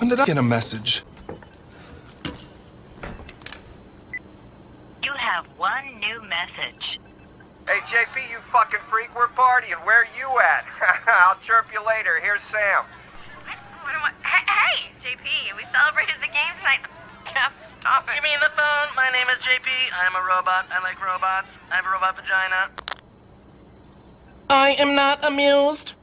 When did I get a message? You have one new message. Hey, JP, you fucking freak, we're partying. Where are you at? I'll chirp you later. Here's Sam. Hey, JP, we celebrated the game tonight. Stop it. Give me the phone. My name is JP. I'm a robot. I like robots. I have a robot vagina. I am not amused.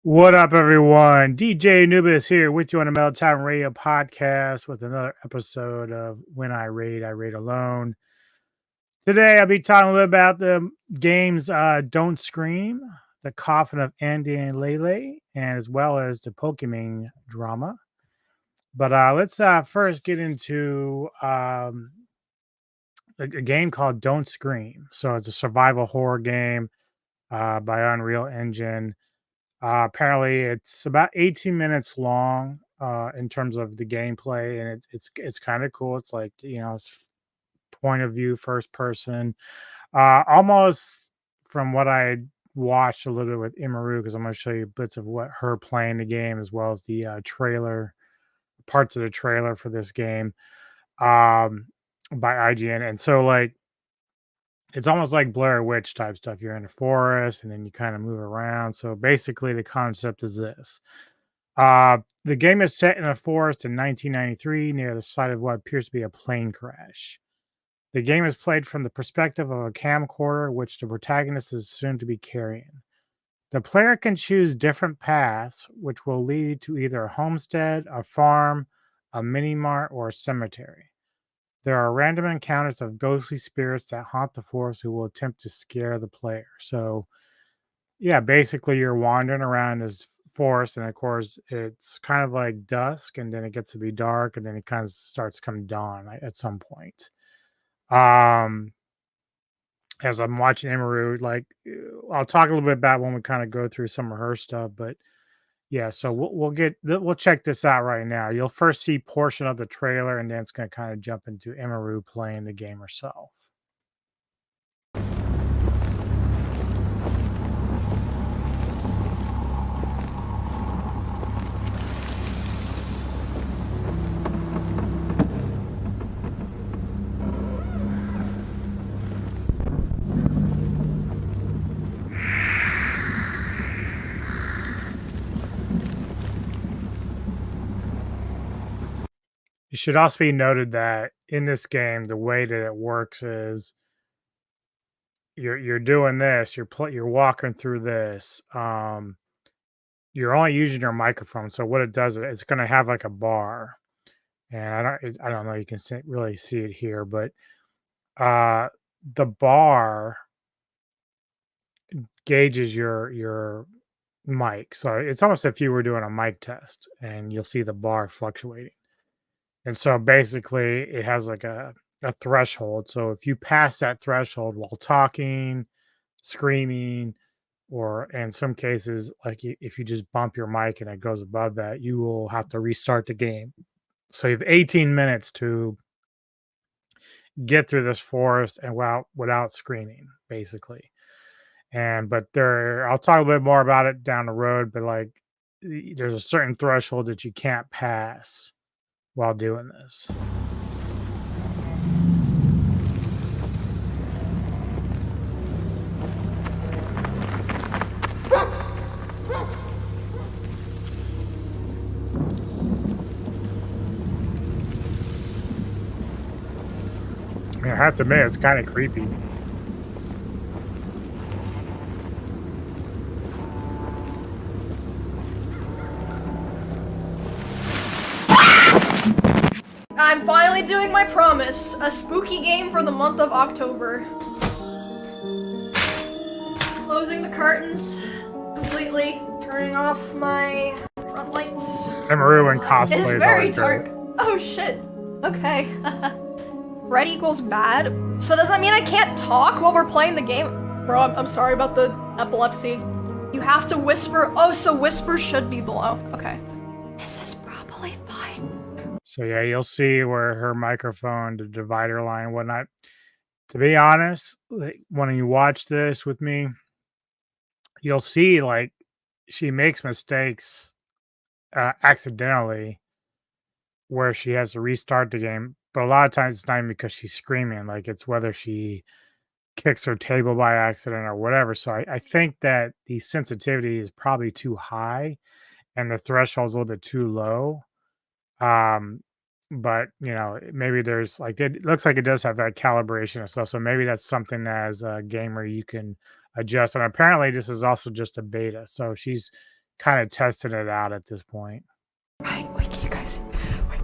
What up, everyone? DJ Anubis here with you on the Metal Tavern Radio podcast with another episode of When I Raid Alone. Today, I'll be talking a little bit about the games Don't Scream, the Coffin of Andy and Leyley, and as well as the Pokimane drama. But let's first get into a game called Don't Scream. So it's a survival horror game by Unreal Engine. Apparently, it's about 18 minutes long in terms of the gameplay, and it's kind of cool. It's like, it's point of view, first person, almost from what I watched a little bit with Imaru, because I'm going to show you bits of what her playing the game as well as the parts of the trailer for this game by IGN. And so, like, it's almost like Blair Witch type stuff. You're in a forest and then you kind of move around. So basically the concept is this. The game is set in a forest in 1993 near the site of what appears to be a plane crash. The game is played from the perspective of a camcorder, which the protagonist is assumed to be carrying. The player can choose different paths, which will lead to either a homestead, a farm, a mini-mart, or a cemetery. There are random encounters of ghostly spirits that haunt the forest who will attempt to scare the player. So, yeah, basically you're wandering around this forest, and of course it's kind of like dusk, and then it gets to be dark, and then it kind of starts to come dawn at some point. As I'm watching Imaru, like, I'll talk a little bit about when we kind of go through some of her stuff, but yeah, so we'll check this out right now. You'll first see portion of the trailer, and then it's going to kind of jump into Imaru playing the game herself. It should also be noted that in this game, the way that it works is you're doing this, you're walking through this. You're only using your microphone. So what it does, it's going to have like a bar, and I don't know. You can really see it here, but the bar gauges your mic. So it's almost if you were doing a mic test, and you'll see the bar fluctuating. And so basically, it has like a threshold. So if you pass that threshold while talking, screaming, or in some cases, like if you just bump your mic and it goes above that, you will have to restart the game. So you have 18 minutes to get through this forest and without screaming, basically. But I'll talk a bit more about it down the road, but like there's a certain threshold that you can't pass while doing this. I mean, I have to admit, it's kind of creepy. I'm finally doing my promise. A spooky game for the month of October. Closing the curtains completely. Turning off my front lights. Emaru in cosplay It's is very always dark. great. Oh shit. Okay. Red equals bad. So does that mean I can't talk while we're playing the game? Bro, I'm sorry about the epilepsy. You have to whisper. Oh, so whisper should be below. Okay. This is probably fine. So yeah, you'll see where her microphone, the divider line, whatnot. To be honest, like, when you watch this with me, you'll see like she makes mistakes accidentally where she has to restart the game. But a lot of times it's not even because she's screaming. Like it's whether she kicks her table by accident or whatever. So I think that the sensitivity is probably too high and the threshold is a little bit too low. Um, but maybe there's like it looks like it does have that calibration and stuff. So maybe that's something as a gamer you can adjust. And apparently this is also just a beta. So she's kind of testing it out at this point. Right, wait, can you guys... Wait.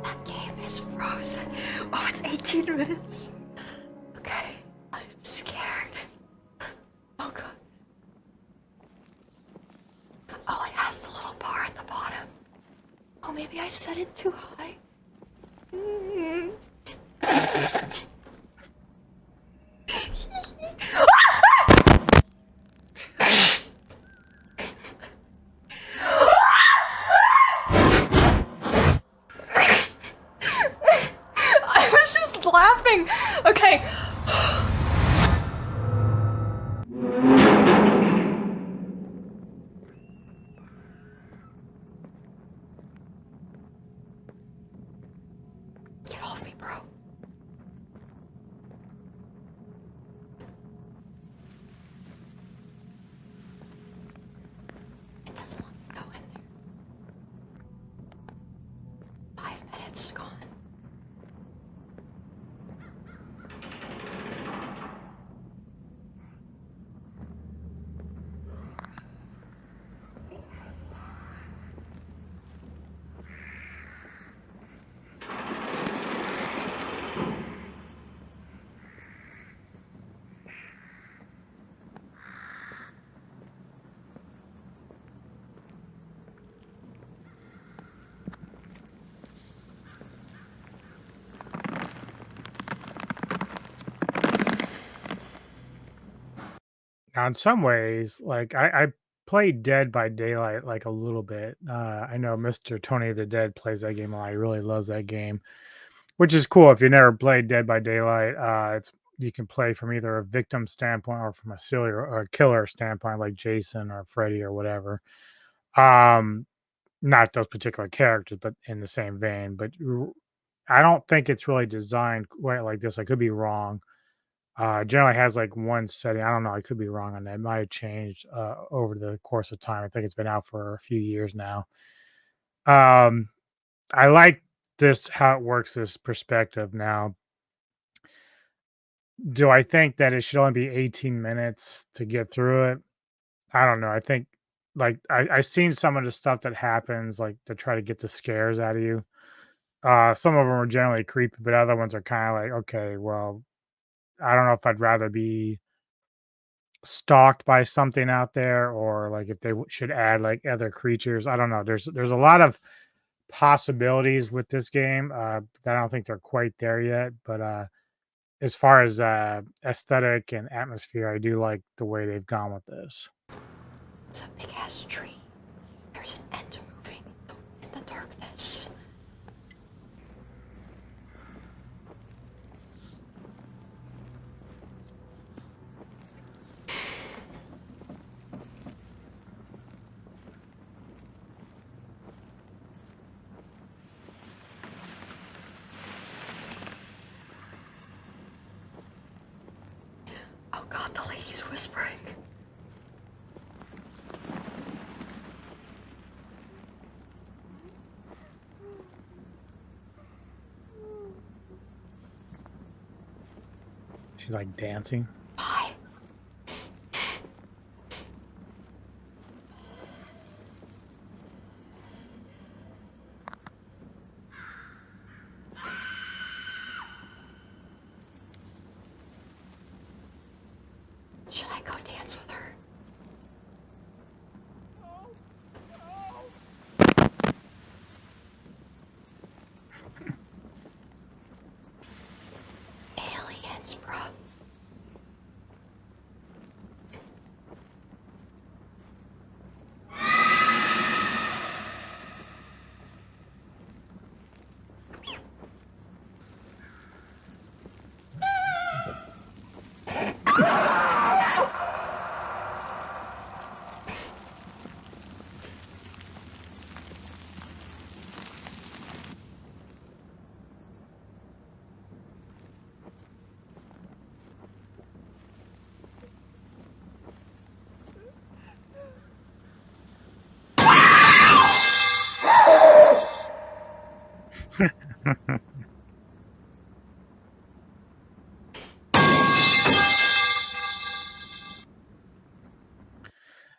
That game is frozen. Oh, it's 18 minutes. Okay, I'm scared. Oh, God. Oh, it has the little bar at the bottom. Oh, maybe I set it too high. I was just laughing. Okay. Get off me, bro. It doesn't let me go in there. 5 minutes gone. Now, in some ways, like I played Dead by Daylight like a little bit. I know Mr. Tony the Dead plays that game a lot. He really loves that game, which is cool. If you never played Dead by Daylight, it's you can play from either a victim standpoint or from a serial or a killer standpoint, like Jason or Freddy or whatever. Um, Not those particular characters, but in the same vein. But I don't think it's really designed quite like this. I could be wrong. Generally has like one setting. I don't know. I could be wrong on that. It might have changed over the course of time. I think it's been out for a few years now. Um, I like this how it works. This perspective now. Do I think that it should only be 18 minutes to get through it? I don't know. I think like I've seen some of the stuff that happens, like to try to get the scares out of you. Some of them are generally creepy, but other ones are kind of like, okay, well, I don't know if I'd rather be stalked by something out there or like if they should add like other creatures. I don't know. There's a lot of possibilities with this game that I don't think they're quite there yet. But as far as aesthetic and atmosphere, I do like the way they've gone with this. It's a big ass tree. There's an end moving in the darkness. Oh god, the lady's whispering. She's like dancing. Bye. Should I go dance with her? Aliens, bruh.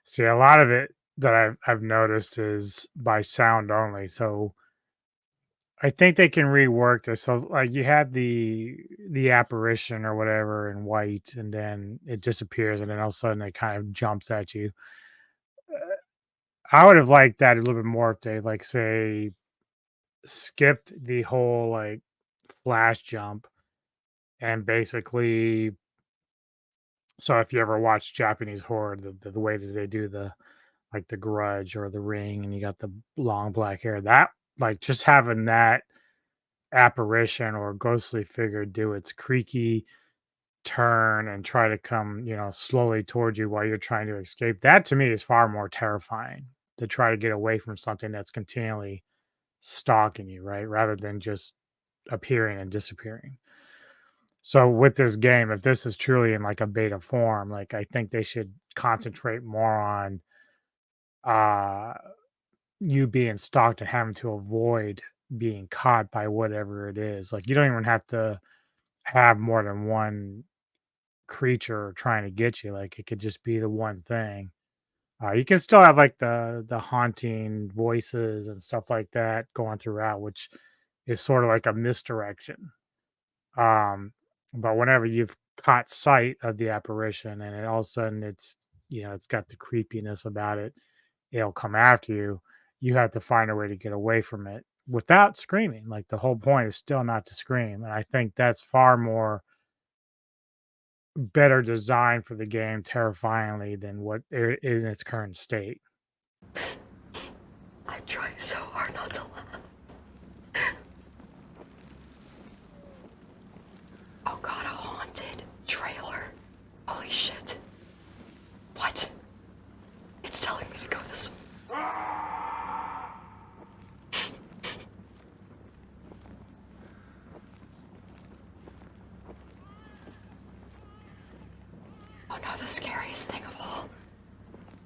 See, a lot of it that I've noticed is by sound only. So I think they can rework this. So like you had the apparition or whatever in white, and then it disappears, and then all of a sudden it kind of jumps at you. I would have liked that a little bit more if they like say skipped the whole like flash jump and basically so if you ever watch Japanese horror, the way that they do the like the grudge or the ring and you got the long black hair, that like just having that apparition or ghostly figure do its creaky turn and try to come, slowly towards you while you're trying to escape. That to me is far more terrifying to try to get away from something that's continually stalking you, right? Rather than just appearing and disappearing. So with this game, if this is truly in like a beta form, like I think they should concentrate more on uh you being stalked and having to avoid being caught by whatever it is. Like you don't even have to have more than one creature trying to get you. Like it could just be the one thing. You can still have like the haunting voices and stuff like that going throughout, which is sort of like a misdirection. Um, but whenever you've caught sight of the apparition and all of a sudden it's got the creepiness about it, it'll come after you. You have to find a way to get away from it without screaming. Like the whole point is still not to scream. And I think that's far more better designed for the game terrifyingly than what in its current state. I'm trying so hard not to laugh. Oh god, a haunted trailer. Holy shit. What? It's telling me to go this way. Oh no, the scariest thing of all.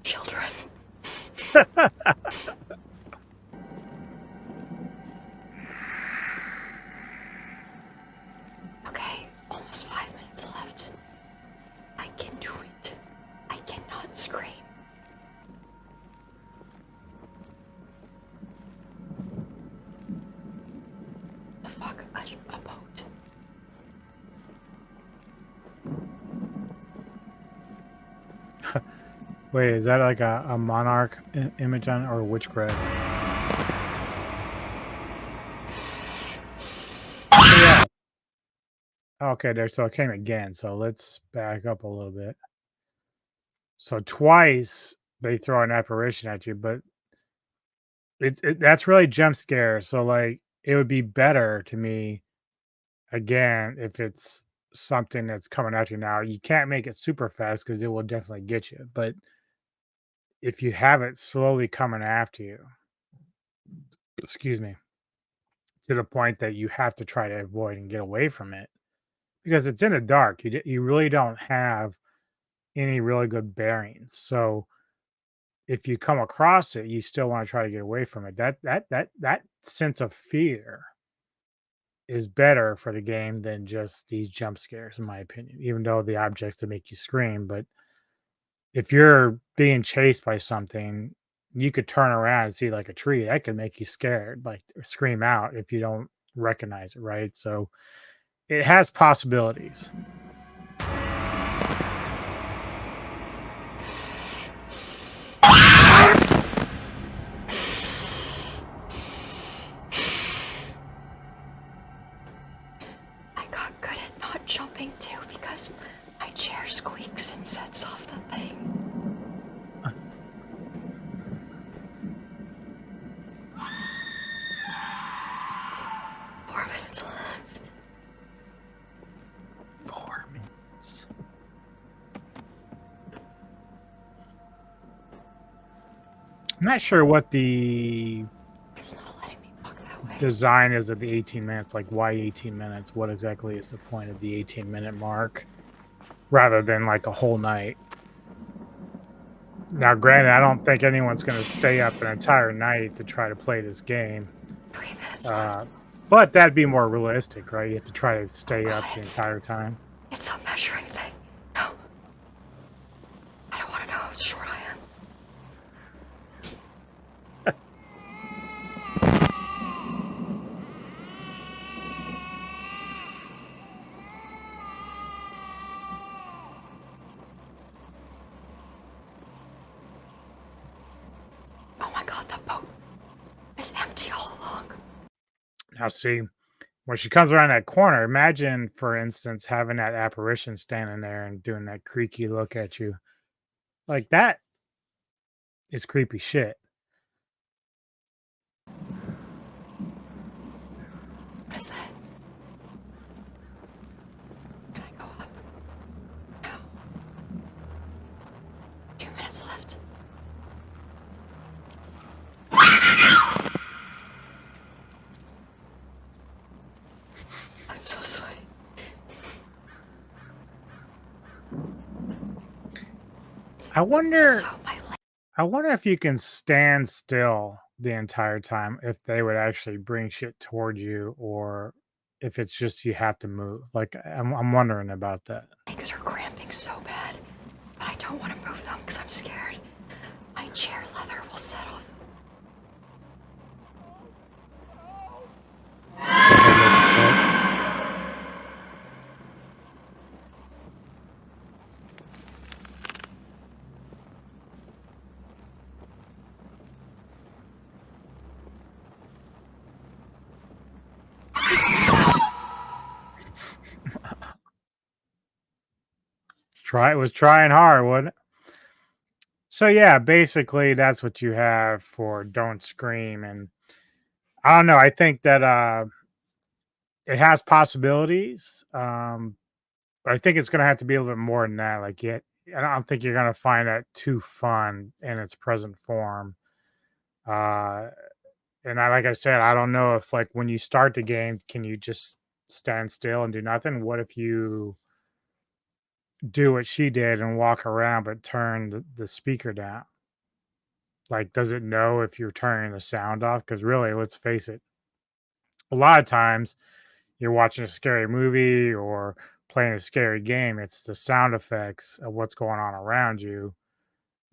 Children. Wait, is that like a monarch image on or a witchcraft? Yeah. Okay, there. So it came again. So let's back up a little bit. So twice they throw an apparition at you, but that's really jump scare. So like it would be better to me again if it's something that's coming at you now. You can't make it super fast because it will definitely get you. But if you have it slowly coming after you, excuse me, to the point that you have to try to avoid and get away from it because it's in the dark. You really don't have any really good bearings. So if you come across it, you still want to try to get away from it. That sense of fear is better for the game than just these jump scares, in my opinion. Even though the objects to make you scream, but if you're being chased by something, you could turn around and see like a tree that could make you scared, like or scream out if you don't recognize it, right? So it has possibilities. I got good at not jumping too because my chair squeaks and sets off the thing. Minutes left. 4 minutes. I'm not sure what the It's not letting me walk that way. design is of the 18 minutes. Like, why 18 minutes? What exactly is the point of the 18-minute mark rather than like a whole night? Now, granted, I don't think anyone's going to stay up an entire night to try to play this game. 3 minutes left. But that'd be more realistic, right? You have to try to stay up the it's- entire time. It's a measuring thing. No. I don't want to know how short I am. Oh my god, the boat is empty all along. Now, see, when she comes around that corner, imagine, for instance, having that apparition standing there and doing that creaky look at you. Like, that is creepy shit. What is that? Can I go up? No. 2 minutes left. I'm so sweaty. I wonder. So my leg. I wonder if you can stand still the entire time, if they would actually bring shit towards you, or if it's just you have to move. Like, I'm wondering about that. Legs are cramping so bad, but I don't want to move them because I'm scared. My chair leather will set off. It was trying hard, wasn't it? So yeah, basically that's what you have for Don't Scream. And I don't know, I think that it has possibilities. But I think it's gonna have to be a little bit more than that. Like, I don't think you're gonna find that too fun in its present form. Uh and like I said, I don't know if, like, when you start the game, can you just stand still and do nothing? What if you do what she did and walk around but turn the speaker down? Like, does it know if you're turning the sound off? Because really, let's face it, a lot of times you're watching a scary movie or playing a scary game, it's the sound effects of what's going on around you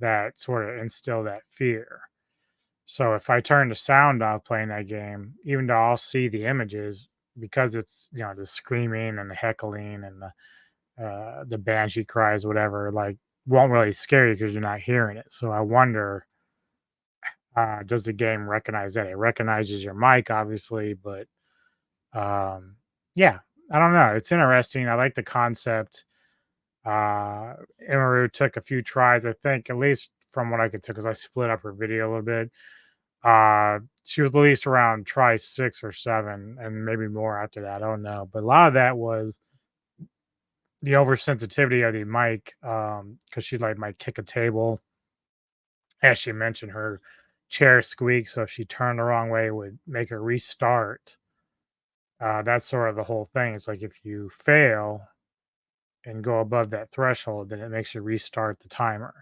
that sort of instill that fear. So if I turn the sound off playing that game, even though I'll see the images, because it's, the screaming and the heckling and the banshee cries, whatever, like, won't really scare you because you're not hearing it. So I wonder, does the game recognize that? It recognizes your mic, obviously, but yeah, I don't know. It's interesting. I like the concept. Imaru took a few tries, I think, at least from what I could tell, because I split up her video a little bit. She was at least around try 6 or 7, and maybe more after that. I don't know. But a lot of that was the oversensitivity of the mic, because she like might kick a table. As she mentioned, her chair squeaked, so if she turned the wrong way, it would make her restart. That's sort of the whole thing. It's like if you fail and go above that threshold, then it makes you restart the timer.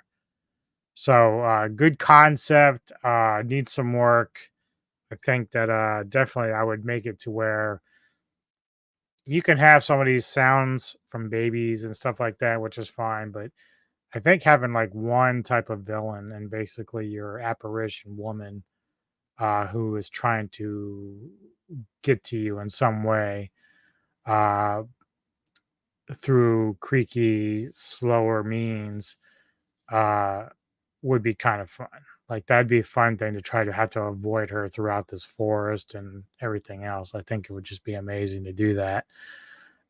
So good concept, needs some work. I think that definitely I would make it to where you can have some of these sounds from babies and stuff like that, which is fine. But I think having like one type of villain and basically your apparition woman who is trying to get to you in some way uh, through creaky, slower means would be kind of fun. Like that'd be a fun thing to try to have to avoid her throughout this forest and everything else. I think it would just be amazing to do that.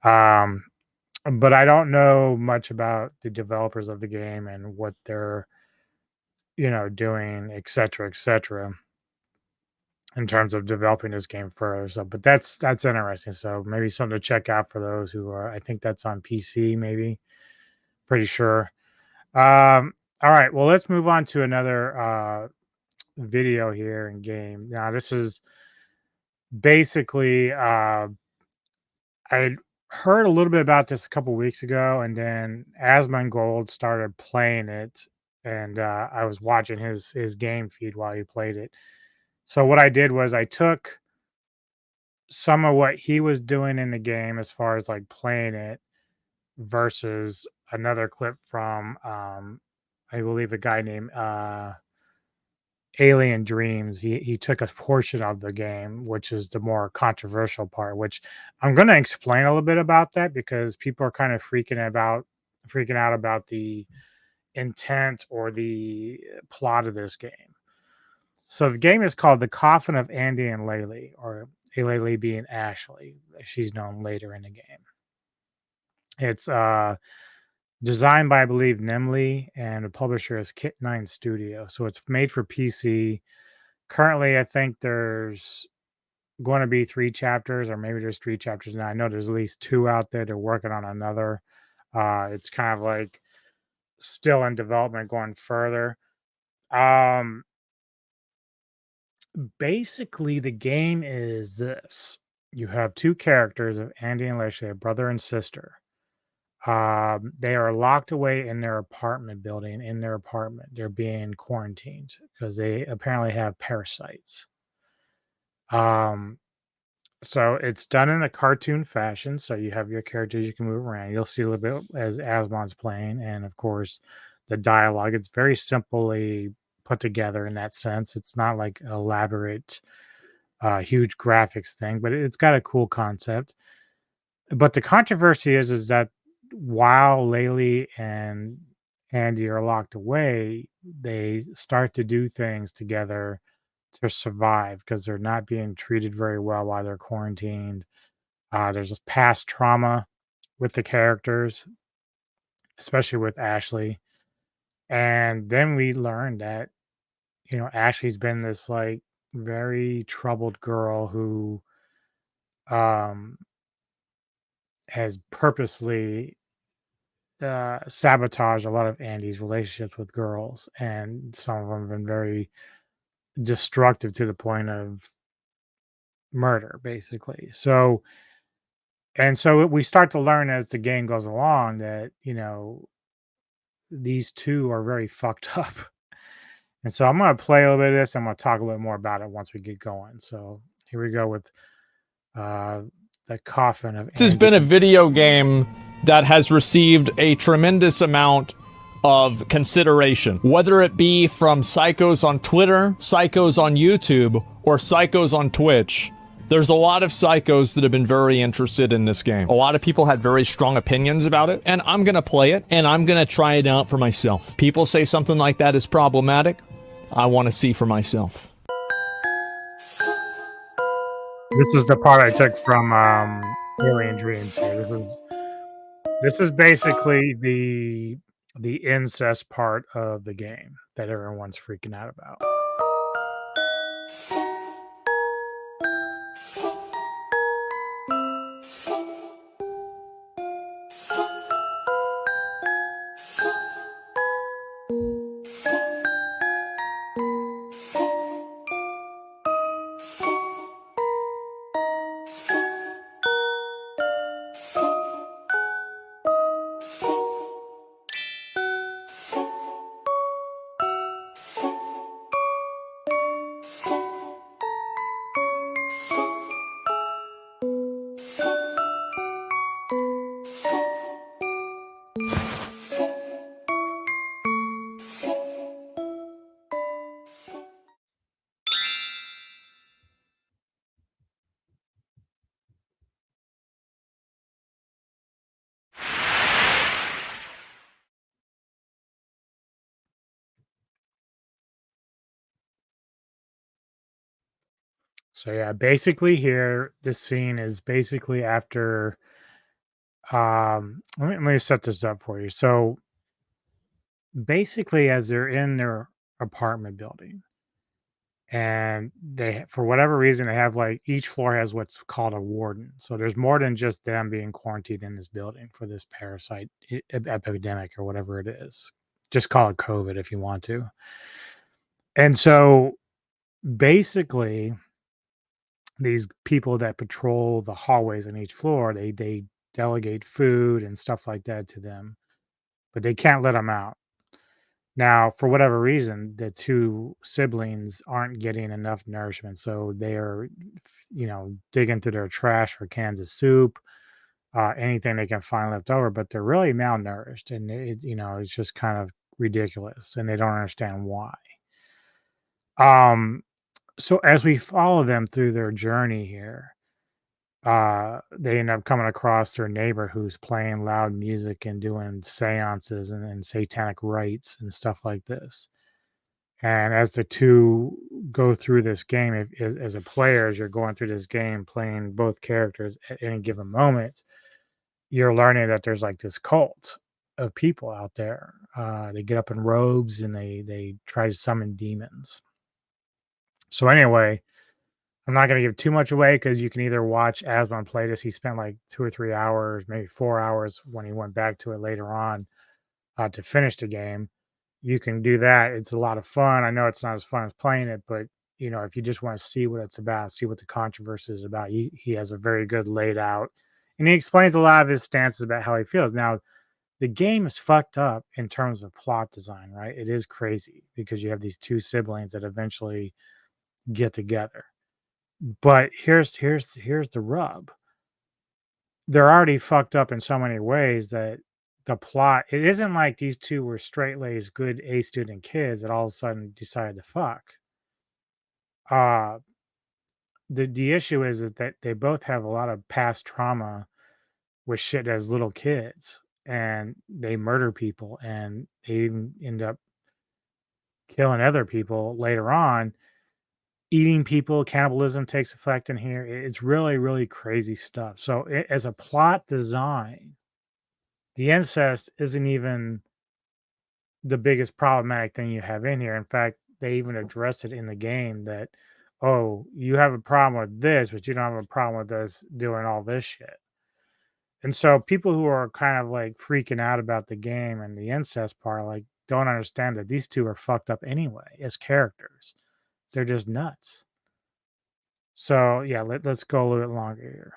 But I don't know much about the developers of the game and what they're, doing, et cetera, in terms of developing this game further. So, but that's interesting. So maybe something to check out for those who are. I think that's on PC, maybe. Pretty sure. All right. Well, let's move on to another video here in game. Now, this is basically I heard a little bit about this a couple weeks ago, and then Asmongold started playing it, and I was watching his game feed while he played it. So what I did was I took some of what he was doing in the game as far as like playing it versus another clip from I believe a guy named Alien Dreams. He took a portion of the game, which is the more controversial part, which I'm going to explain a little bit about that because people are kind of freaking out about the intent or the plot of this game. So the game is called The Coffin of Andy and Leyley, or Leyley being Ashley. She's known later in the game. It's designed by, I believe, Nemley, and the publisher is Kit9 Studio. So it's made for PC. Currently, I think there's going to be 3 chapters, or maybe there's 3 chapters now. I know there's at least 2 out there. They're working on another. It's kind of like still in development going further. Basically, the game is this. You have 2 characters of Andy and Leslie, a brother and sister. They are locked away in their apartment building, in their apartment. They're being quarantined because they apparently have parasites. So it's done in a cartoon fashion. So you have your characters you can move around. You'll see a little bit as Asmon's playing. And of course, the dialogue. It's very simply put together in that sense. It's not like elaborate, huge graphics thing, but it's got a cool concept. But the controversy is that while Leyley and Andy are locked away, they start to do things together to survive because they're not being treated very well while they're quarantined. There's this past trauma with the characters, especially with Ashley. And then we learned that, Ashley's been this like very troubled girl who has purposely sabotaged a lot of Andy's relationships with girls, and some of them have been very destructive to the point of murder, basically. So we start to learn as the game goes along that these 2 are very fucked up. And so I'm going to play a little bit of this. I'm going to talk a little bit more about it once we get going. So here we go with the Coffin of Andy. This has been a video game that has received a tremendous amount of consideration, whether it be from psychos on Twitter, psychos on YouTube, or psychos on Twitch. There's a lot of psychos that have been very interested in this game. A lot of people had very strong opinions about it, and I'm gonna play it, and I'm gonna try it out for myself. People say something like that is problematic. I want to see for myself. This is the part I took from Alien Dreams here. This is basically the incest part of the game that everyone's freaking out about. So yeah, basically here, this scene is basically after let me set this up for you. So basically as they're in their apartment building and they for whatever reason they have like each floor has what's called a warden. So there's more than just them being quarantined in this building for this parasite epidemic or whatever it is. Just call it COVID if you want to. And so basically these people that patrol the hallways on each floor, they delegate food and stuff like that to them, but they can't let them out. Now, for whatever reason, the two siblings aren't getting enough nourishment, so they are, digging through their trash for cans of soup, anything they can find left over. But they're really malnourished, and it's just kind of ridiculous, and they don't understand why. So as we follow them through their journey here, they end up coming across their neighbor who's playing loud music and doing seances and satanic rites and stuff like this. And as the two go through this game, as a player, as you're going through this game, playing both characters at any given moment, you're learning that there's like this cult of people out there. They get up in robes and they try to summon demons. So anyway, I'm not going to give too much away because you can either watch Asmon play this. He spent like 2 or 3 hours, maybe 4 hours when he went back to it later on to finish the game. You can do that. It's a lot of fun. I know it's not as fun as playing it, but if you just want to see what it's about, see what the controversy is about, he has a very good laid out, and he explains a lot of his stances about how he feels. Now, the game is fucked up in terms of plot design, right? It is crazy because you have these two siblings that eventually get together. But here's the rub. They're already fucked up in so many ways that the plot, it isn't like these two were straight-laced, good A student kids that all of a sudden decided to fuck. The issue is that they both have a lot of past trauma with shit as little kids, and they murder people, and they even end up killing other people later on. Eating people, cannibalism takes effect in here. It's really, really crazy stuff. So as a plot design, the incest isn't even the biggest problematic thing you have in here. In fact, they even address it in the game that, oh, you have a problem with this, but you don't have a problem with us doing all this shit. And so people who are kind of like freaking out about the game and the incest part, like, don't understand that these two are fucked up anyway as characters. They're just nuts. So yeah, let's go a little bit longer here.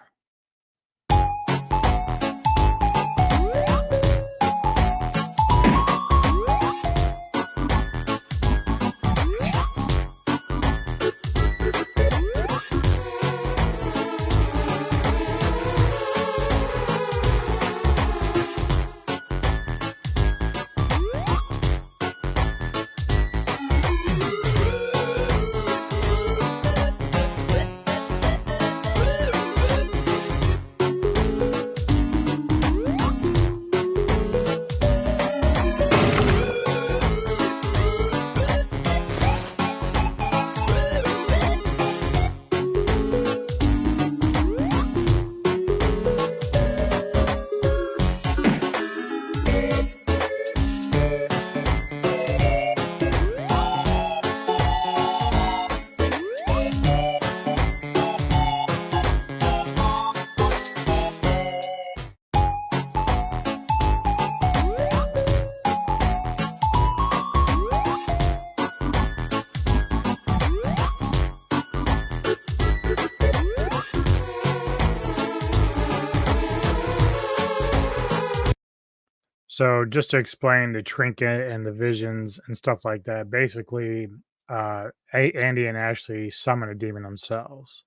So just to explain the trinket and the visions and stuff like that, basically, Andy and Ashley summon a demon themselves,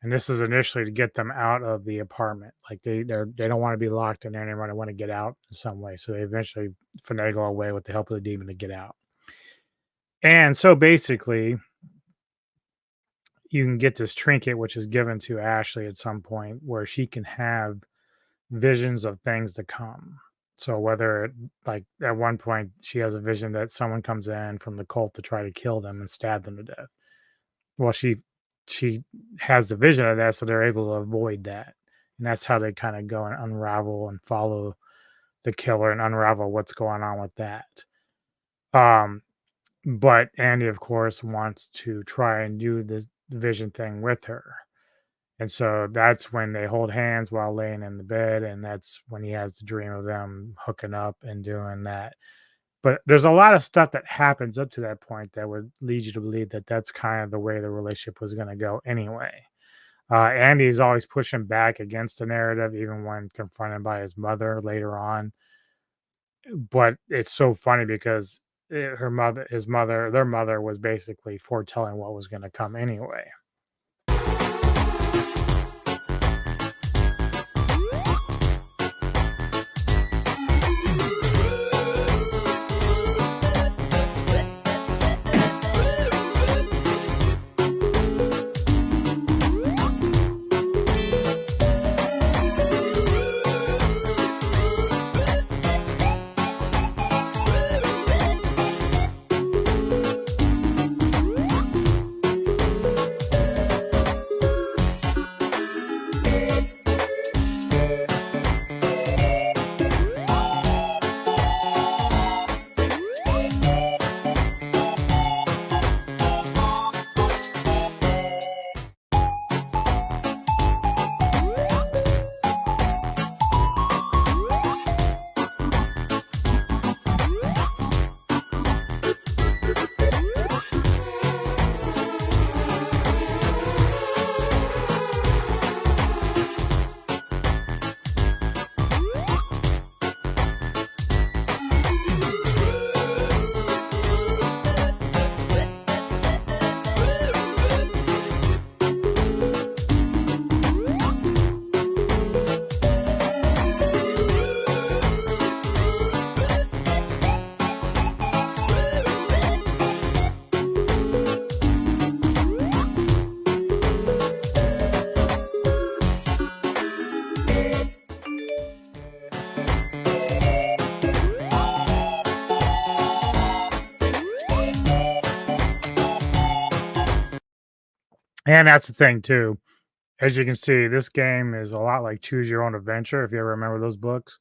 and this is initially to get them out of the apartment. Like they don't want to be locked in there anymore. They want to get out in some way. So they eventually finagle a way with the help of the demon to get out. And so basically, you can get this trinket, which is given to Ashley at some point, where she can have visions of things to come. So whether like at one point she has a vision that someone comes in from the cult to try to kill them and stab them to death. Well, she has the vision of that, so they're able to avoid that. And that's how they kind of go and unravel and follow the killer and unravel what's going on with that. But Andy, of course, wants to try and do this vision thing with her. And so that's when they hold hands while laying in the bed. And that's when he has the dream of them hooking up and doing that. But there's a lot of stuff that happens up to that point that would lead you to believe that that's kind of the way the relationship was going to go anyway. Andy's always pushing back against the narrative, even when confronted by his mother later on. But it's so funny because their mother was basically foretelling what was going to come anyway. And that's the thing too. As you can see, this game is a lot like Choose Your Own Adventure, if you ever remember those books.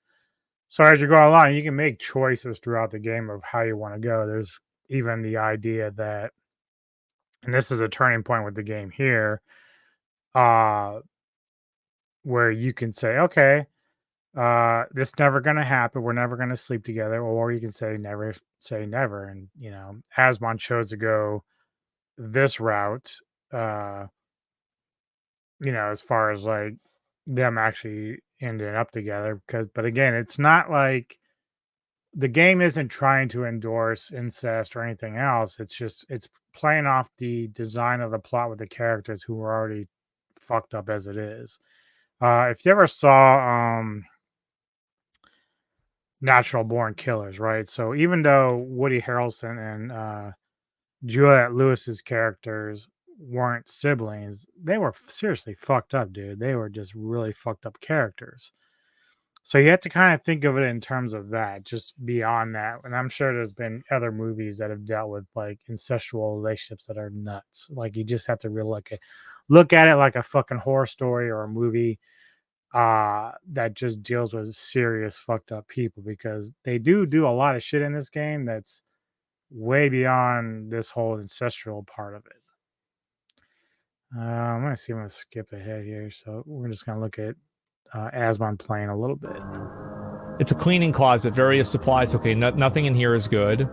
So as you go along, you can make choices throughout the game of how you want to go. There's even the idea that, and this is a turning point with the game here, uh, where you can say, okay, this never going to happen. We're never going to sleep together. Or you can say never say never. And, Asmon chose to go this route, as far as like them actually ending up together. But again, it's not like the game isn't trying to endorse incest or anything else. It's playing off the design of the plot with the characters who were already fucked up as it is. If you ever saw Natural Born Killers, right? So even though Woody Harrelson and Juliette Lewis's characters weren't siblings, they were seriously fucked up, dude. They were just really fucked up characters. So you have to kind of think of it in terms of that, just beyond that. And I'm sure there's been other movies that have dealt with like incestual relationships that are nuts. Like you just have to really look at it like a fucking horror story or a movie that just deals with serious fucked up people, because they do a lot of shit in this game that's way beyond this whole ancestral part of it. I'm going to skip ahead here. So we're just going to look at Asmon playing a little bit. It's a cleaning closet, various supplies. Okay, nothing in here is good.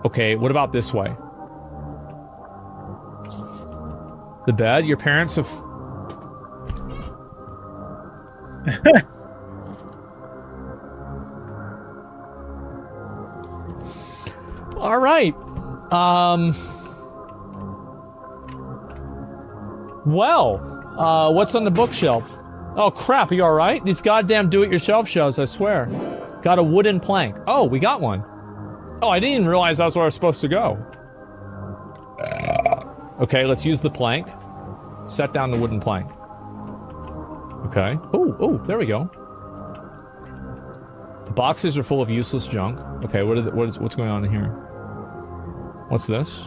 Okay, what about this way? The bed? Your parents have... All right. Well, what's on the bookshelf? Oh crap, are you alright? These goddamn do-it-yourself shows, I swear. Got a wooden plank. Oh, we got one. Oh, I didn't even realize that's where I was supposed to go. Okay, let's use the plank. Set down the wooden plank. Okay. Oh, there we go. The boxes are full of useless junk. Okay, what's going on in here? What's this?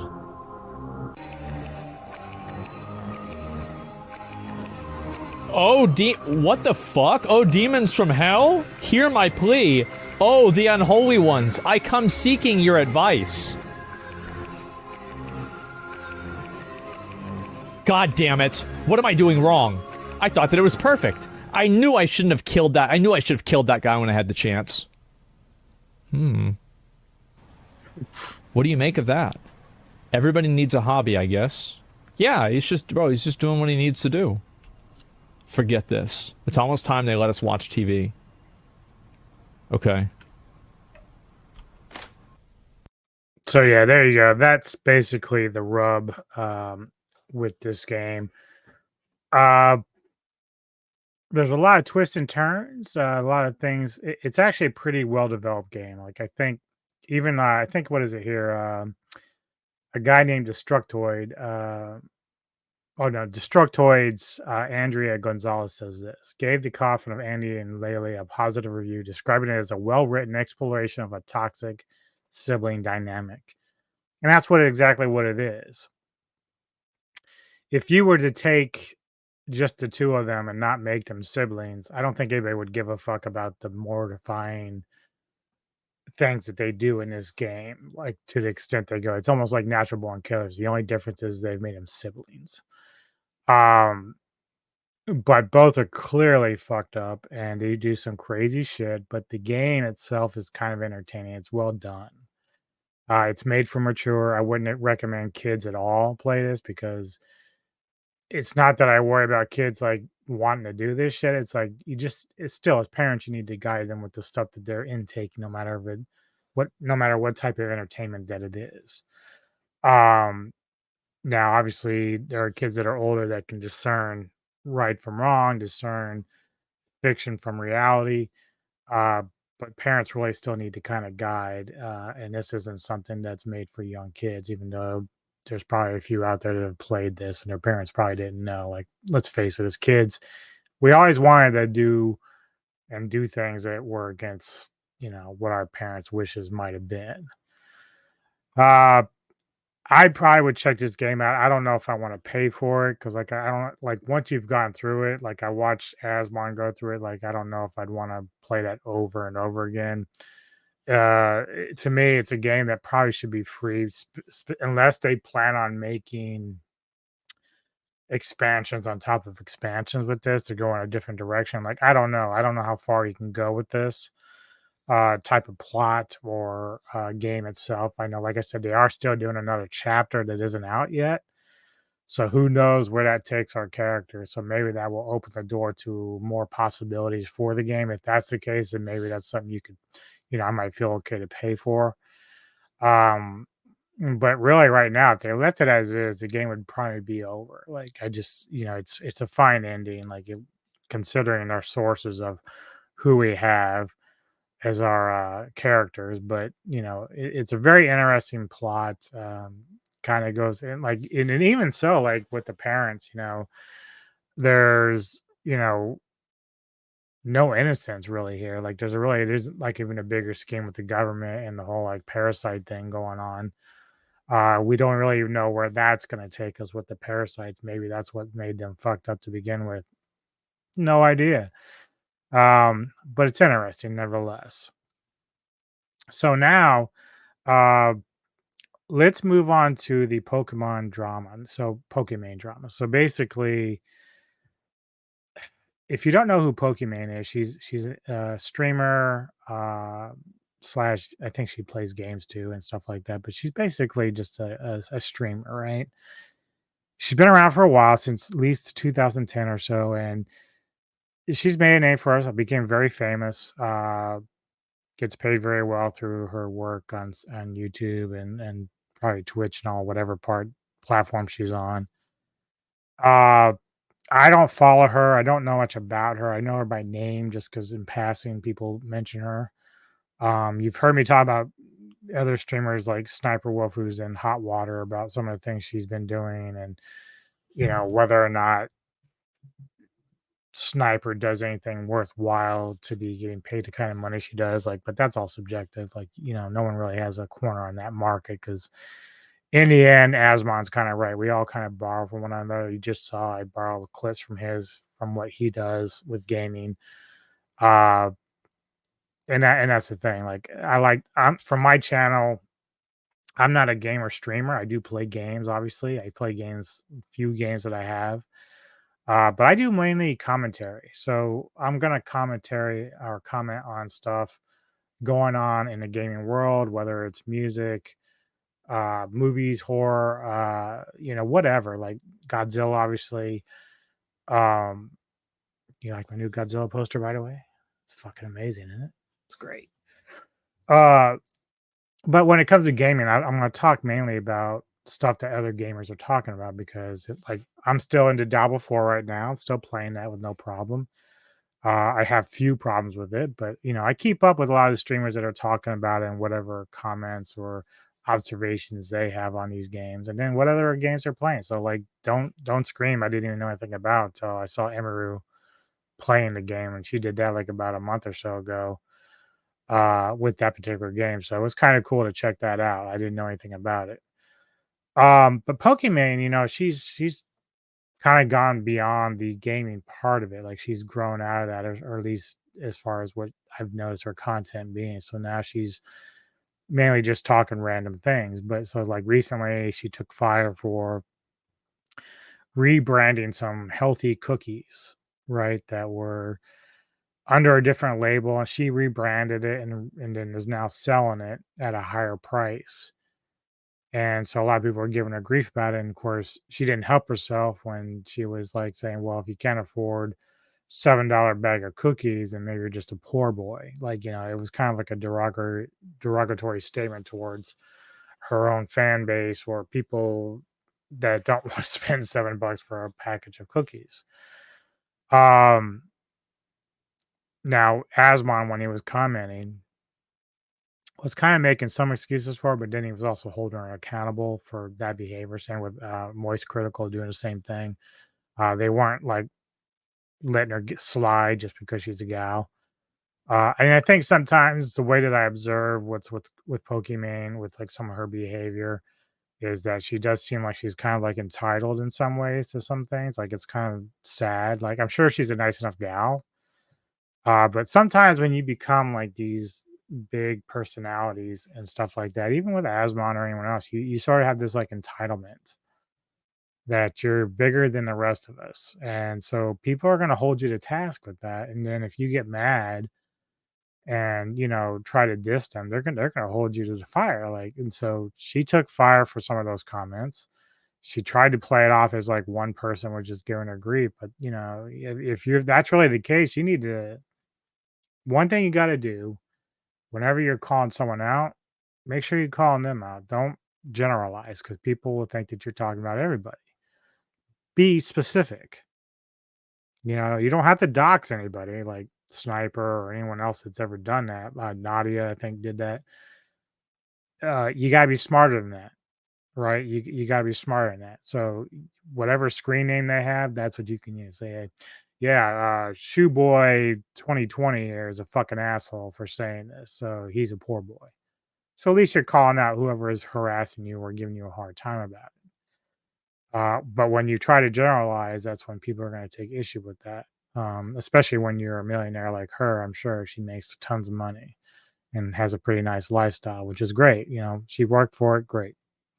Oh, what the fuck? Oh, demons from hell? Hear my plea. Oh, the unholy ones, I come seeking your advice. God damn it. What am I doing wrong? I thought that it was perfect. I knew I shouldn't have killed that. I knew I should have killed that guy when I had the chance. What do you make of that? Everybody needs a hobby, I guess. Yeah, he's just doing what he needs to do. Forget this. It's almost time they let us watch TV. Okay. So yeah, there you go. That's basically the rub with this game. There's a lot of twists and turns, a lot of things. It's actually a pretty well-developed game. Like I think what is it here? A guy named Destructoid. Destructoid's Andrea Gonzalez says this. Gave the Coffin of Andy and Leyley a positive review, describing it as a well-written exploration of a toxic sibling dynamic. And that's exactly what it is. If you were to take just the two of them and not make them siblings, I don't think anybody would give a fuck about the mortifying things that they do in this game, like to the extent they go. It's almost like Natural Born Killers. The only difference is they've made them siblings. But both are clearly fucked up and they do some crazy shit, but the game itself is kind of entertaining. It's well done. It's made for mature. I wouldn't recommend kids at all play this because it's not that I worry about kids like wanting to do this shit. It's like it's still as parents, you need to guide them with the stuff that they're intaking, no matter what type of entertainment that it is. Now, obviously, there are kids that are older that can discern right from wrong, discern fiction from reality. But parents really still need to kind of guide. And this isn't something that's made for young kids, even though there's probably a few out there that have played this and their parents probably didn't know. Like, let's face it, as kids, we always wanted to do things that were against, what our parents' wishes might have been. I probably would check this game out. I don't know if I want to pay for it because, like, I don't like once you've gone through it. Like, I watched Asmon go through it. Like, I don't know if I'd want to play that over and over again. To me, it's a game that probably should be free, unless they plan on making expansions on top of expansions with this to go in a different direction. Like, I don't know how far you can go with this type of plot or game itself. I know, like I said, they are still doing another chapter that isn't out yet. So who knows where that takes our characters. So maybe that will open the door to more possibilities for the game. If that's the case, then maybe that's something you could, I might feel okay to pay for. But really right now, if they left it as is, the game would probably be over. Like, I just, it's a fine ending, like considering our sources of who we have as our characters. But, it's a very interesting plot. Kind of goes in like, and even so, like with the parents, there's, no innocence really here. Like there's like even a bigger scheme with the government and the whole like parasite thing going on. We don't really even know where that's going to take us with the parasites. Maybe that's what made them fucked up to begin with. No idea. But it's interesting nevertheless. So now, let's move on to the Pokimane drama. So basically, if you don't know who Pokimane is, she's a streamer slash, I think she plays games too and stuff like that. But she's basically just a streamer, right? She's been around for a while, since at least 2010 or so, and she's made a name for us. Became very famous. gets paid very well through her work on YouTube and probably Twitch and all whatever platform she's on. Uh, I don't follow her. I don't know much about her. I know her by name just because in passing people mention her. You've heard me talk about other streamers like Sniper Wolf, who's in hot water about some of the things she's been doing, and whether or not Sniper does anything worthwhile to be getting paid the kind of money she does. Like, but that's all subjective. Like, no one really has a corner on that market because in the end, Asmon's kind of right. We all kind of borrow from one another. You just saw I borrow clips from what he does with gaming. Uh, and that's the thing. Like, I'm from my channel. I'm not a gamer streamer. I do play games. Obviously, I play games. Few games that I have. But I do mainly commentary. So I'm gonna commentary or comment on stuff going on in the gaming world, whether it's music, movies, horror, whatever. Like Godzilla, obviously. Um, you like my new Godzilla poster, by the way? It's fucking amazing, isn't it? It's great. Uh, but when it comes to gaming, I'm going to talk mainly about stuff that other gamers are talking about because, I'm still into Diablo 4 right now. I'm still playing that with no problem. I have few problems with it, but I keep up with a lot of the streamers that are talking about it and whatever comments or observations they have on these games, and then what other games they're playing. So like, don't scream! I didn't even know anything about until I saw Emiru playing the game, and she did that like about a month or so ago with that particular game. So it was kind of cool to check that out. I didn't know anything about it. But Pokimane, she's kind of gone beyond the gaming part of it. Like she's grown out of that, or at least as far as what I've noticed her content being. So now she's mainly just talking random things. But so like recently she took fire for rebranding some healthy cookies, right? That were under a different label, and she rebranded it and then is now selling it at a higher price. And so a lot of people are giving her grief about it. And of course, she didn't help herself when she was like saying, well, if you can't afford $7 bag of cookies, then maybe you're just a poor boy. Like, it was kind of like a derogatory statement towards her own fan base or people that don't want to spend $7 for a package of cookies. Now Asmon, when he was commenting, was kind of making some excuses for it, but then he was also holding her accountable for that behavior. Same with Moist Critical doing the same thing. They weren't like letting her slide just because she's a gal. And I think sometimes the way that I observe what's with Pokimane, with like some of her behavior, is that she does seem like she's kind of like entitled in some ways to some things. Like it's kind of sad. Like I'm sure she's a nice enough gal, but sometimes when you become like these big personalities and stuff like that, even with Asmon or anyone else, you sort of have this like entitlement that you're bigger than the rest of us. And so people are going to hold you to task with that. And then if you get mad and, try to diss them, they're going to hold you to the fire. Like, and so she took fire for some of those comments. She tried to play it off as like one person was just giving her grief. But, if you're, that's really the case, you need to, one thing you got to do whenever you're calling someone out, make sure you're calling them out. Don't generalize because people will think that you're talking about everybody. Be specific. You don't have to dox anybody like Sniper or anyone else that's ever done that. Nadia, I think, did that. You got to be smarter than that, right? You got to be smarter than that. So, whatever screen name they have, that's what you can use. Say, hey, yeah, Shoe Boy 2020 here is a fucking asshole for saying this. So, he's a poor boy. So, at least you're calling out whoever is harassing you or giving you a hard time about it. But when you try to generalize, that's when people are going to take issue with that. Especially when you're a millionaire like her. I'm sure she makes tons of money and has a pretty nice lifestyle, which is great. She worked for it. Great.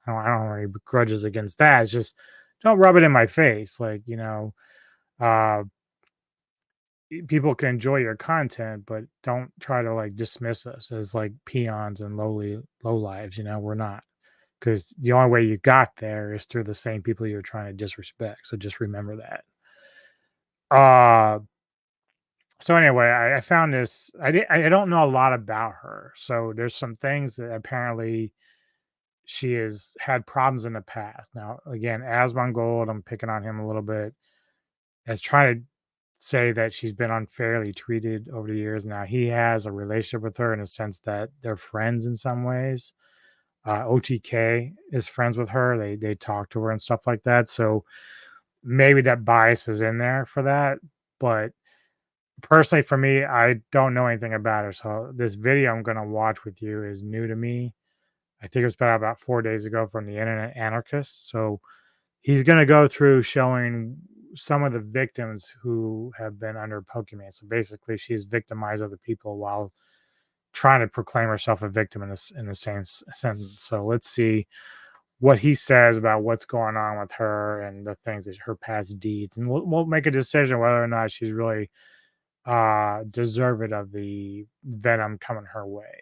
I don't have any grudges against that. It's just don't rub it in my face. Like, uh, people can enjoy your content, but don't try to like dismiss us as like peons and low lives. We're not, because the only way you got there is through the same people you're trying to disrespect. So just remember that. So anyway, I found this. I don't know a lot about her. So there's some things that apparently she has had problems in the past. Now, again, Asmongold, I'm picking on him a little bit, has tried to say that she's been unfairly treated over the years. Now, he has a relationship with her in a sense that they're friends in some ways. OTK is friends with her. They talk to her and stuff like that. So maybe that bias is in there for that. But personally, for me, I don't know anything about her. So this video I'm going to watch with you is new to me. I think it was about 4 days ago from the Internet Anarchist. So he's going to go through showing some of the victims who have been under Pokimane. So basically, she's victimized other people while trying to proclaim herself a victim in the same sentence. So let's see what he says about what's going on with her and the things that her past deeds, and we'll make a decision whether or not she's really deserving of the venom coming her way.